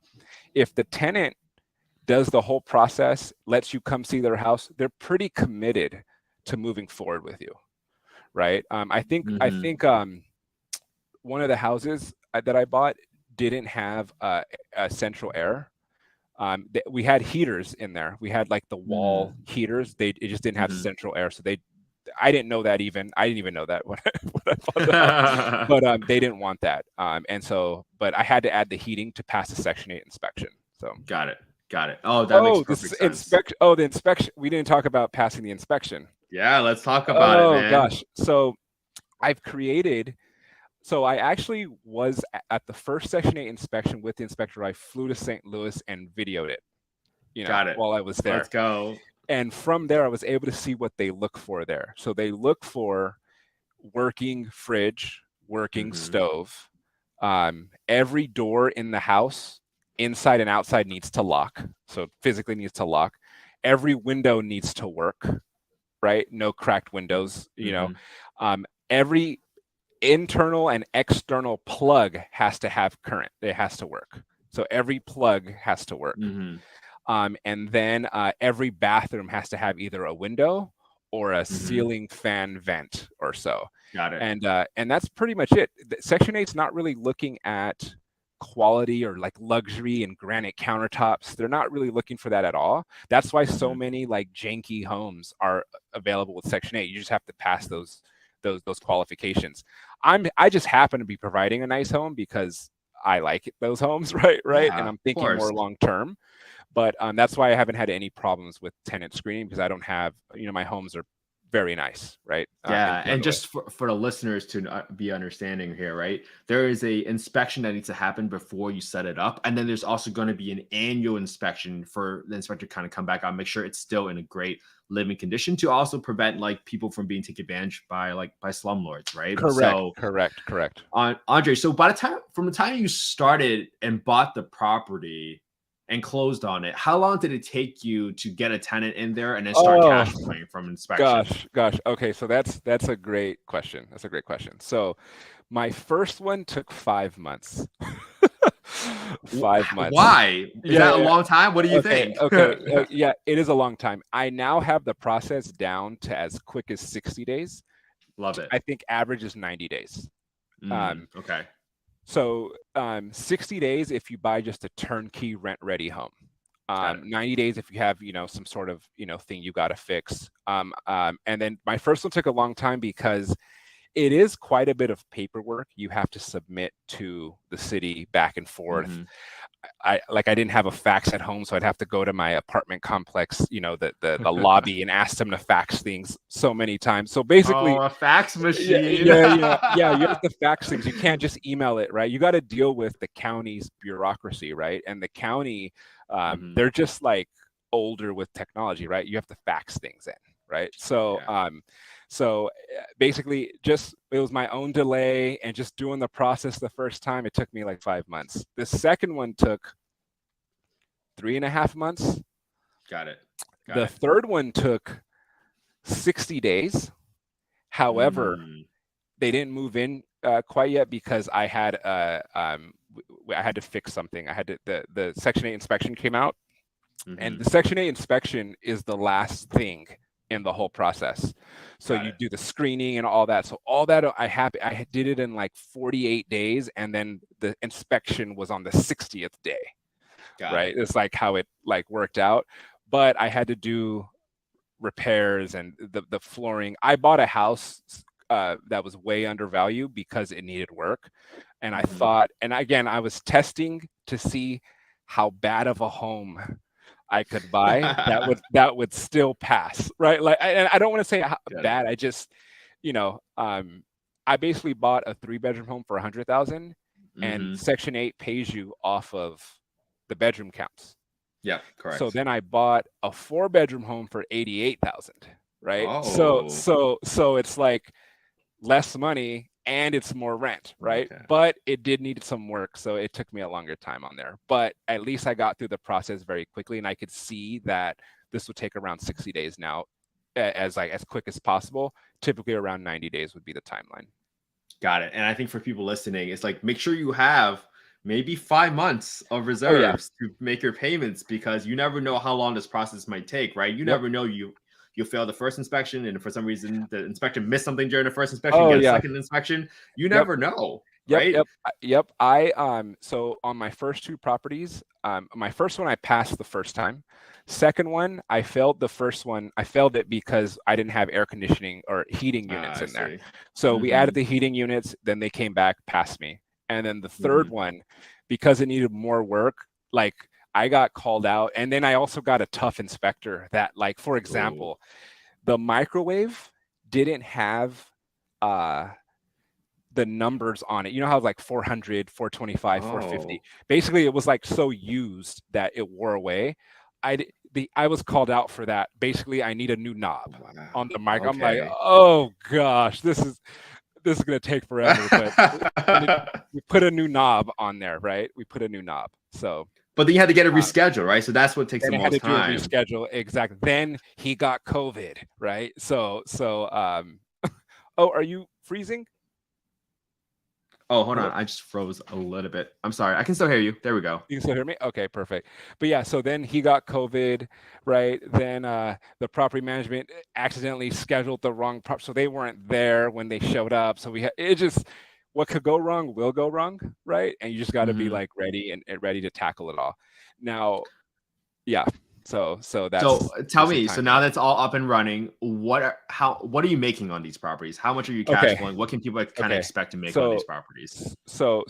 if the tenant does the whole process, lets you come see their house, they're pretty committed to moving forward with you, right? I think one of the houses that I bought didn't have a central air. We had heaters in there. We had like the wall heaters. It just didn't have central air, so I didn't know that even. I didn't even know that when I bought the house. But they didn't want that. And so, but I had to add the heating to pass the Section 8 inspection. So Got it. Oh, that makes perfect sense. The inspection. We didn't talk about passing the inspection. Yeah, let's talk about it, man. Oh gosh. So I've created. So I actually was at the first Section 8 inspection with the inspector. I flew to St. Louis and videoed it. Got it. While I was there. Let's go. And from there, I was able to see what they look for there. So they look for working fridge, working stove. Every door in the house, inside and outside, needs to lock. So physically needs to lock. Every window needs to work, right? No cracked windows, every internal and external plug has to have current. It has to work. So every plug has to work. And then every bathroom has to have either a window or a ceiling fan vent or so. Got it. And that's pretty much it. Section 8's not really looking at quality or like luxury and granite countertops. They're not really looking for that at all. That's why so many like janky homes are available with Section 8. You just have to pass those qualifications. I just happen to be providing a nice home because I like those homes, right? Yeah, and I'm thinking more long term. But that's why I haven't had any problems with tenant screening, because I don't have, my homes are very nice, right? Yeah, and just for the listeners to be understanding here, right? There is a inspection that needs to happen before you set it up, and then there's also going to be an annual inspection for the inspector to kind of come back on, make sure it's still in a great living condition, to also prevent like people from being taken advantage by slumlords, right? Correct. Andre, so from the time you started and bought the property and closed on it, how long did it take you to get a tenant in there and then start cash flowing from inspection? Gosh. Okay, so that's a great question. So my first one took 5 months. 5 months. Why? Is that a long time? What do you think? Okay. Yeah, it is a long time. I now have the process down to as quick as 60 days. Love it. I think average is 90 days. Okay. So 60 days if you buy just a turnkey rent-ready home. 90 days if you have, some sort of, thing you got to fix. And then my first one took a long time because it is quite a bit of paperwork you have to submit to the city back and forth. I didn't have a fax at home, so I'd have to go to my apartment complex, the lobby, and ask them to fax things so many times. So basically, a fax machine. Yeah. You have to fax things. You can't just email it, right? You got to deal with the county's bureaucracy, right? And the county, they're just like older with technology, right? You have to fax things in, right? So basically, it was my own delay and just doing the process the first time. It took me like 5 months. The second one took 3.5 months. Got it. The third one took 60 days. However, they didn't move in quite yet because I had to fix something. The Section 8 inspection came out, and the Section 8 inspection is the last thing in the whole process. So you do the screening and all that. So all that I did it in like 48 days, and then the inspection was on the 60th day. Right? It's like how it like worked out. But I had to do repairs and the flooring. I bought a house that was way undervalued because it needed work. And I thought, and again, I was testing to see how bad of a home I could buy that would still pass, right? Like, and I don't want to say how bad. I just, I basically bought a 3-bedroom home for $100,000, and Section 8 pays you off of the bedroom counts. Yeah, correct. So then I bought a 4-bedroom home for $88,000, right? Oh. So it's like less money and it's more rent, right? Okay. But it did need some work, so it took me a longer time on there. But at least I got through the process very quickly, and I could see that this would take around 60 days now, as quick as possible. Typically around 90 days would be the timeline. Got it. And I think for people listening, it's like, make sure you have maybe 5 months of reserves to make your payments, because you never know how long this process might take, right? You never know. You fail the first inspection, and for some reason the inspector missed something during the first inspection, get a second inspection. You never know. Yep, right? yep, so on my first two properties, my first one I passed the first time. Second one, I failed the first one. I failed it because I didn't have air conditioning or heating units I in there. see. So we Mm-hmm. added the heating units, then they came back past me. And then the third Mm-hmm. one, because it needed more work, like I got called out. And then I also got a tough inspector that, like, for Ooh. example, the microwave didn't have uh the numbers on it. You know how like 400, 425, 450. Oh, Basically, it was like so used that it wore away. I was called out for that. Basically, I need a new knob wow. on the mic. I'm like, Okay. oh gosh, this is gonna take forever. But and it, we put a new knob on there, right? We put a new knob. So But then you had to get it uh, rescheduled, right? So that's what takes the then I had most to do a time. reschedule. Exactly. Then he got COVID, right? Oh, are you freezing? Oh, hold on. Hello? I just froze a little bit. I'm sorry. I can still hear you. There we go. You can still hear me? Okay, perfect. But yeah, so then he got COVID, right? Then the property management accidentally scheduled the wrong so they weren't there when they showed up. So it just what could go wrong will go wrong, right? And you just got to be Hmm. like ready and ready to tackle it all. Now, yeah. So So that's tell some me, time so now there. that's all up and running. What are you making on these properties? How much are you cash Okay. flowing? What can people kind of Okay. expect to make on So these properties? so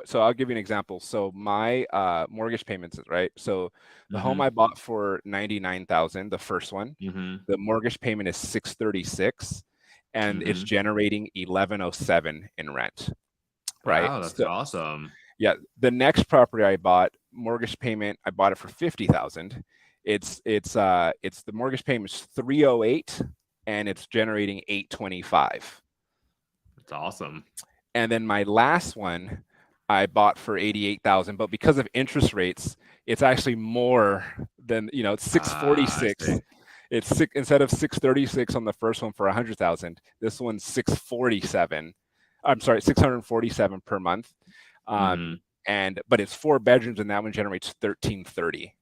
so I'll give you an example. So my mortgage payments, right? So the home Mm-hmm. I bought for 99,000, the first one, Mm-hmm. the mortgage payment is 636 and it's Mm-hmm. generating 1107 in rent, right? Wow, that's So awesome. yeah, the next property I bought, mortgage payment, I bought it for 50,000. It's the mortgage payment is 308 and it's generating 825. That's awesome. And then my last one I bought for 88,000, but because of interest rates, it's actually more than, it's Ah, I 646. see. Instead of 636 on the first one for 100,000, this one's 647. I'm sorry, 647 per month. Mm-hmm. But it's 4 bedrooms and that one generates 1330.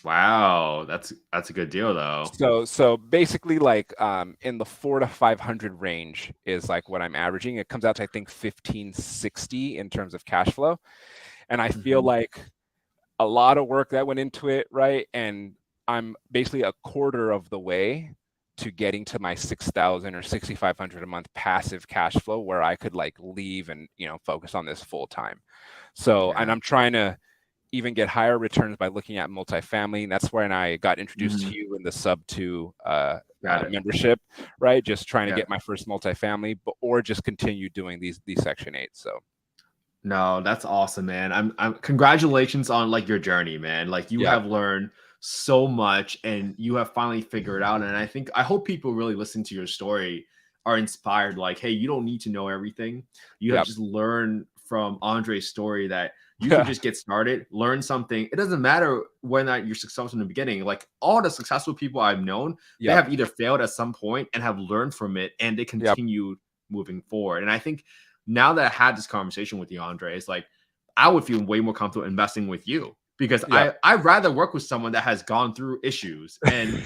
Wow, that's a good deal though. So basically, like in the 400 to 500 range is like what I'm averaging. It comes out to I think 1560 in terms of cash flow, and I feel Mm-hmm. like a lot of work that went into it, right? And I'm basically a quarter of the way to getting to my 6,000 or 6,500 a month passive cash flow, where I could like leave and focus on this full time. So, and Yeah. I'm trying to even get higher returns by looking at multifamily. And that's when I got introduced Mm-hmm. to you in the sub two Got it. membership, right? Just trying to Yeah. get my first multifamily, or just continue doing these Section 8. So No, that's awesome, man. I'm congratulations on like your journey, man. Like you yeah, have learned so much and you have finally figured it out. And I hope people really listen to your story are inspired. Like, hey, you don't need to know everything. You have yeah, just learned from Andre's story that you could yeah, just get started, learn something. It doesn't matter whether or not you're successful in the beginning. Like all the successful people I've known, they yep, have either failed at some point and have learned from it and they yep, continue moving forward. And I think now that I had this conversation with you, Andre, it's like I would feel way more comfortable investing with you because yep, I'd rather work with someone that has gone through issues and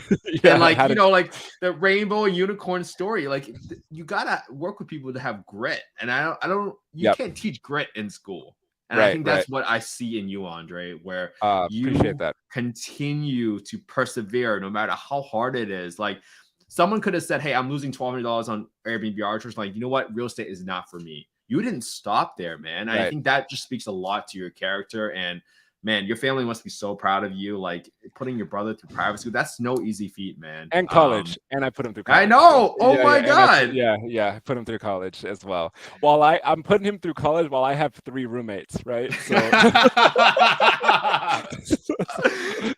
yeah. like How to like the rainbow and unicorn story. Like you gotta work with people that have grit, and I don't you Yep, can't teach grit in school. And I right, think right. that's what I see in you, Andre, where Appreciate you that. continue to persevere no matter how hard it is. Like someone could have said, "Hey, I'm losing $1,200 on Airbnb Arbitrage." Like, you know what? Real estate is not for me. You didn't stop there, man. I Right. think that just speaks a lot to your character. And man, your family must be so proud of you. Like putting your brother through private school, that's no easy feat, man. And college, and I put him through I college. So know. Oh yeah, my yeah, and god. I put him through college as well. While I'm putting him through college while I have 3 roommates, right? So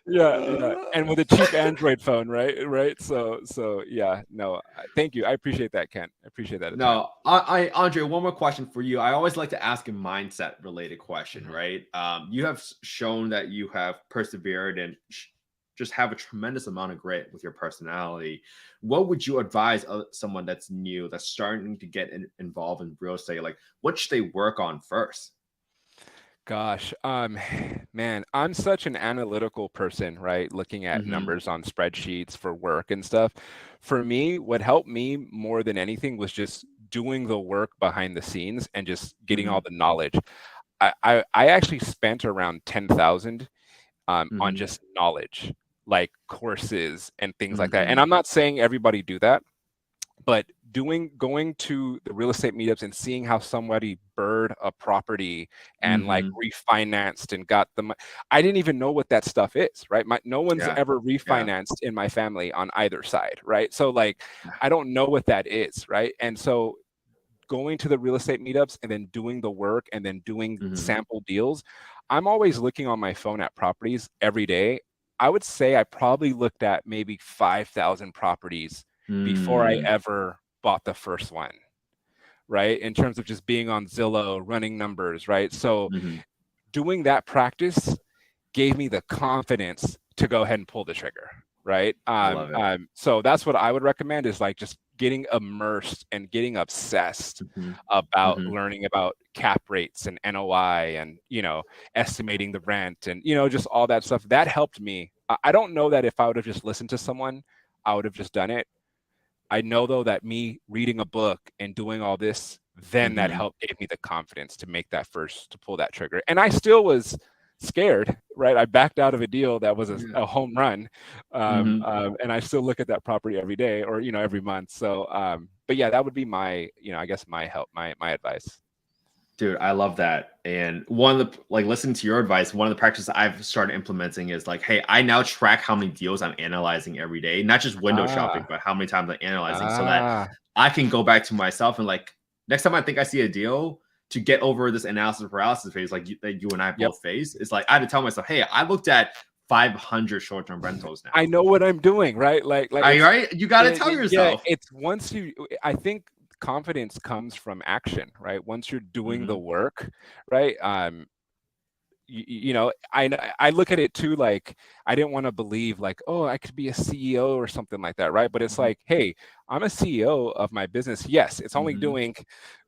yeah, and with a cheap Android phone, right. So yeah, no, thank you. I appreciate that, Kent. I appreciate that a ton. No, Andre, one more question for you. I always like to ask a mindset related question, Mhm. right? You have shown that you have persevered and just have a tremendous amount of grit with your personality. What would you advise someone that's new, that's starting to get involved in real estate? Like, what should they work on first? Gosh, man, I'm such an analytical person, right? Looking at Hmm. numbers on spreadsheets for work and stuff. For me, what helped me more than anything was just doing the work behind the scenes and just getting Mm-hmm. all the knowledge. I actually spent around 10,000 on Mm-hmm. just knowledge, like courses and things like that. And Mm-hmm. I'm not saying everybody do that, but going to the real estate meetups and seeing how somebody bird a property and like Mm-hmm. refinanced and got the I didn't even know what that stuff is, right? No one's Yeah. ever Yeah. refinanced in my family on either side, right? So like I don't know what that is, right? And so going to the real estate meetups and then doing the work and then doing Mm-hmm. sample deals, I'm always looking on my phone at properties every day. I would say I probably looked at maybe 5,000 properties before I Mm. ever bought the first one, right? In terms of just being on Zillow, running numbers, right? So Mm-hmm. doing that practice gave me the confidence to go ahead and pull the trigger, right? I love it. So that's what I would recommend is like just getting immersed and getting obsessed Mm-hmm. about Mm-hmm. learning about cap rates and NOI and estimating the rent and just all that stuff. That helped me. I don't know that if I would have just listened to someone, I would have just done it. I know though that me reading a book and doing all this, then that Mm-hmm. helped gave me the confidence to make that first to pull that trigger. And I still was scared, right? I backed out of a deal that was Yeah. a home run, Mm-hmm. and I still look at that property every day or every month. So, but yeah, that would be my I guess my help, my advice. Dude, I love that. And one of the like listening to your advice, one of the practices I've started implementing is like, hey, I now track how many deals I'm analyzing every day, not just window shopping, Ah, but how many times I'm analyzing so that ah, I can go back to myself and like next time I think I see a deal to get over this analysis paralysis phase, like that you and I yep. both face, it's like I had to tell myself, hey, I looked at 500 short-term rentals I now. know what I'm doing, right? Like Are you it's right? You got to tell yeah, yourself. it's once you I think confidence comes from action, right? Once you're doing the Mm-hmm. work, right? I look at it too like I didn't want to believe like, oh, I could be a CEO or something like that, right? But it's Mm-hmm. like, hey, I'm a CEO of my business. Yes, it's only Mm-hmm. doing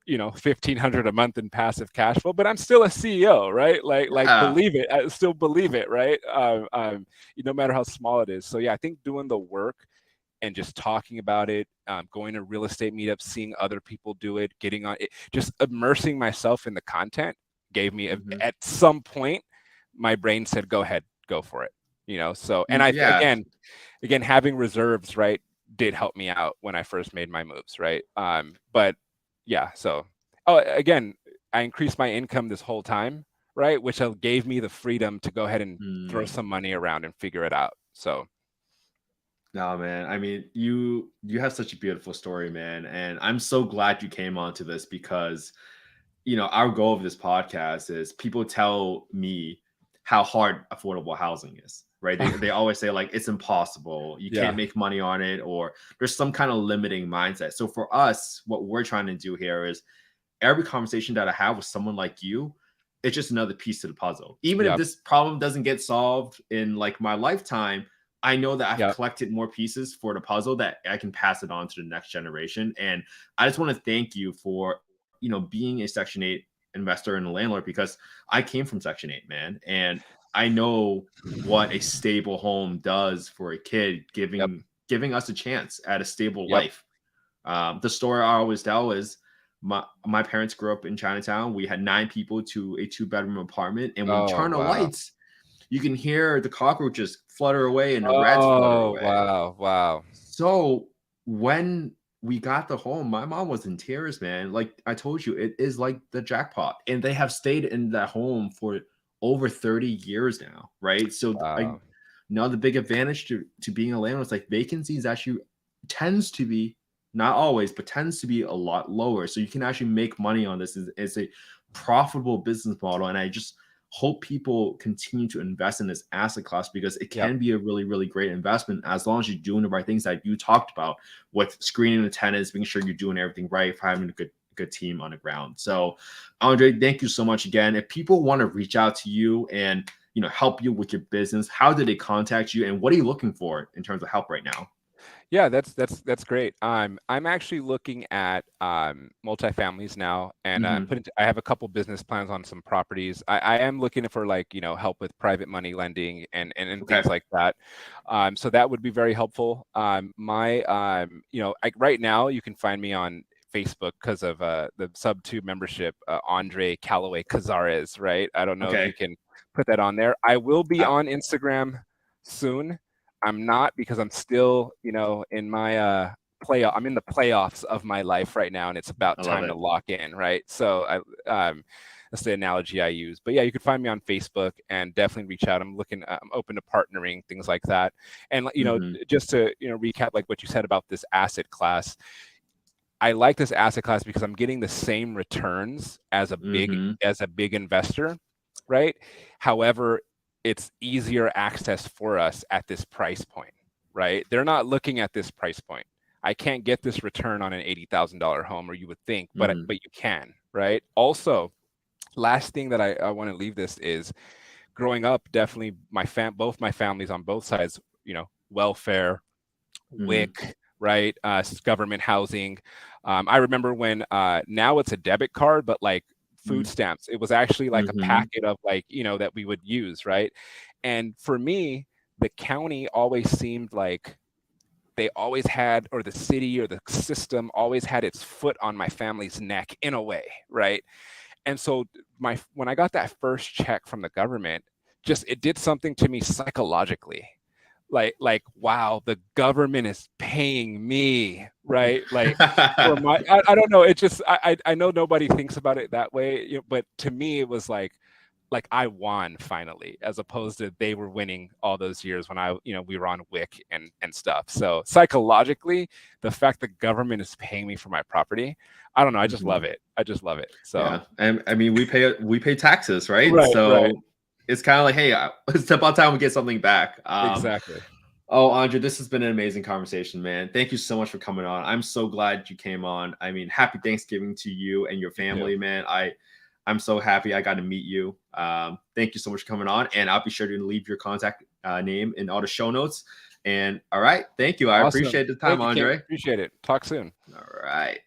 1,500 a month in passive cash flow, but I'm still a CEO, right? Like Yeah. believe it, I still believe it, right? No matter how small it is. So yeah, I think doing the work and just talking about it, going to real estate meetups, seeing other people do it, getting on it, just immersing myself in the content gave me Mm-hmm. at some point, my brain said, go ahead, go for it. So, and Yeah. again, having reserves, right, did help me out when I first made my moves, right? But yeah, so, oh, again, I increased my income this whole time, right? Which gave me the freedom to go ahead and throw Mm. some money around and figure it out. So, No, man. I mean, you have such a beautiful story, man, and I'm so glad you came onto this because our goal of this podcast is people tell me how hard affordable housing is, right? They always say like it's impossible, you can't yeah, make money on it, or there's some kind of limiting mindset. So for us, what we're trying to do here is every conversation that I have with someone like you, it's just another piece to the puzzle. Even if yeah, this problem doesn't get solved in like my lifetime, I know that I've yeah. collected more pieces for the puzzle that I can pass it on to the next generation. And I just want to thank you for, being a Section 8 investor and a landlord because I came from Section 8, man. And I know what a stable home does for a kid, Yep. giving us a chance at a stable Yep. life. The story I always tell is my parents grew up in Chinatown. We had 9 people to a 2-bedroom apartment, and when you Oh, turn the wow. lights, you can hear the cockroaches flutter away and the rats flutter Oh, away. wow. Wow. So when we got the home, my mom was in tears, man. Like I told you, it is like the jackpot, and they have stayed in that home for over 30 years now, right? So I Wow. now the big advantage to being a landlord is like vacancies actually tends to be not always, but tends to be a lot lower. So you can actually make money on this as a profitable business model. And I just hope people continue to invest in this asset class because it Yep. can be a really, really great investment as long as you're doing the right things that you talked about with screening the tenants, making sure you're doing everything right, for having a good team on the ground. So, Andre, thank you so much again. If people want to reach out to you and help you with your business, how do they contact you, and what are you looking for in terms of help right now? Yeah, that's great. I'm actually looking at multifamilies now, and Mm-hmm. I have a couple business plans on some properties. I am looking for like help with private money lending and Okay. things like that. So that would be very helpful. My right now you can find me on Facebook because of the sub 2 membership, Andre Calloway-Cazares, right? I don't know if you Okay. can put that on there. I will be on Instagram soon. I'm not, because I'm still, in my playoff. I'm in the playoffs of my life right now, and it's about I love time to it. lock in, right? So that's the analogy I use. But yeah, you can find me on Facebook and definitely reach out. I'm open to partnering, things like that. And just to recap, like what you said about this asset class. I like this asset class because I'm getting the same returns as a big investor, right? However, it's easier access for us at this price point, right? They're not looking at this price point. I can't get this return on an $80,000 home, or you would think, but you can, right? Also, last thing that I want to leave this is, growing up, definitely both my families on both sides, welfare, WIC, right? Government housing. I remember when now it's a debit card, but like food stamps, it was actually like a packet of that we would use, right? And for me, the county always seemed like they always had, or the city or the system always had its foot on my family's neck in a way, right? And so when I got that first check from the government, it did something to me psychologically. Like wow, the government is paying me, right? Like for I don't know, it just I know nobody thinks about it that way, but to me it was like I won finally, as opposed to they were winning all those years when we were on WIC and stuff. So psychologically, the fact the government is paying me for my property, I don't know, I just love it. I just love it. So yeah, and I mean, we pay taxes, right? right. So it's kind of like, hey, it's about time we get something back. Exactly. Oh, Andre, this has been an amazing conversation, man. Thank you so much for coming on. I'm so glad you came on. I mean, happy Thanksgiving to you and your family, man. I'm so happy I got to meet you. Thank you so much for coming on, and I'll be sure to leave your contact name in all the show notes. And all right, thank you. I appreciate the time, Andre. Andre. Appreciate it. Talk soon. All right.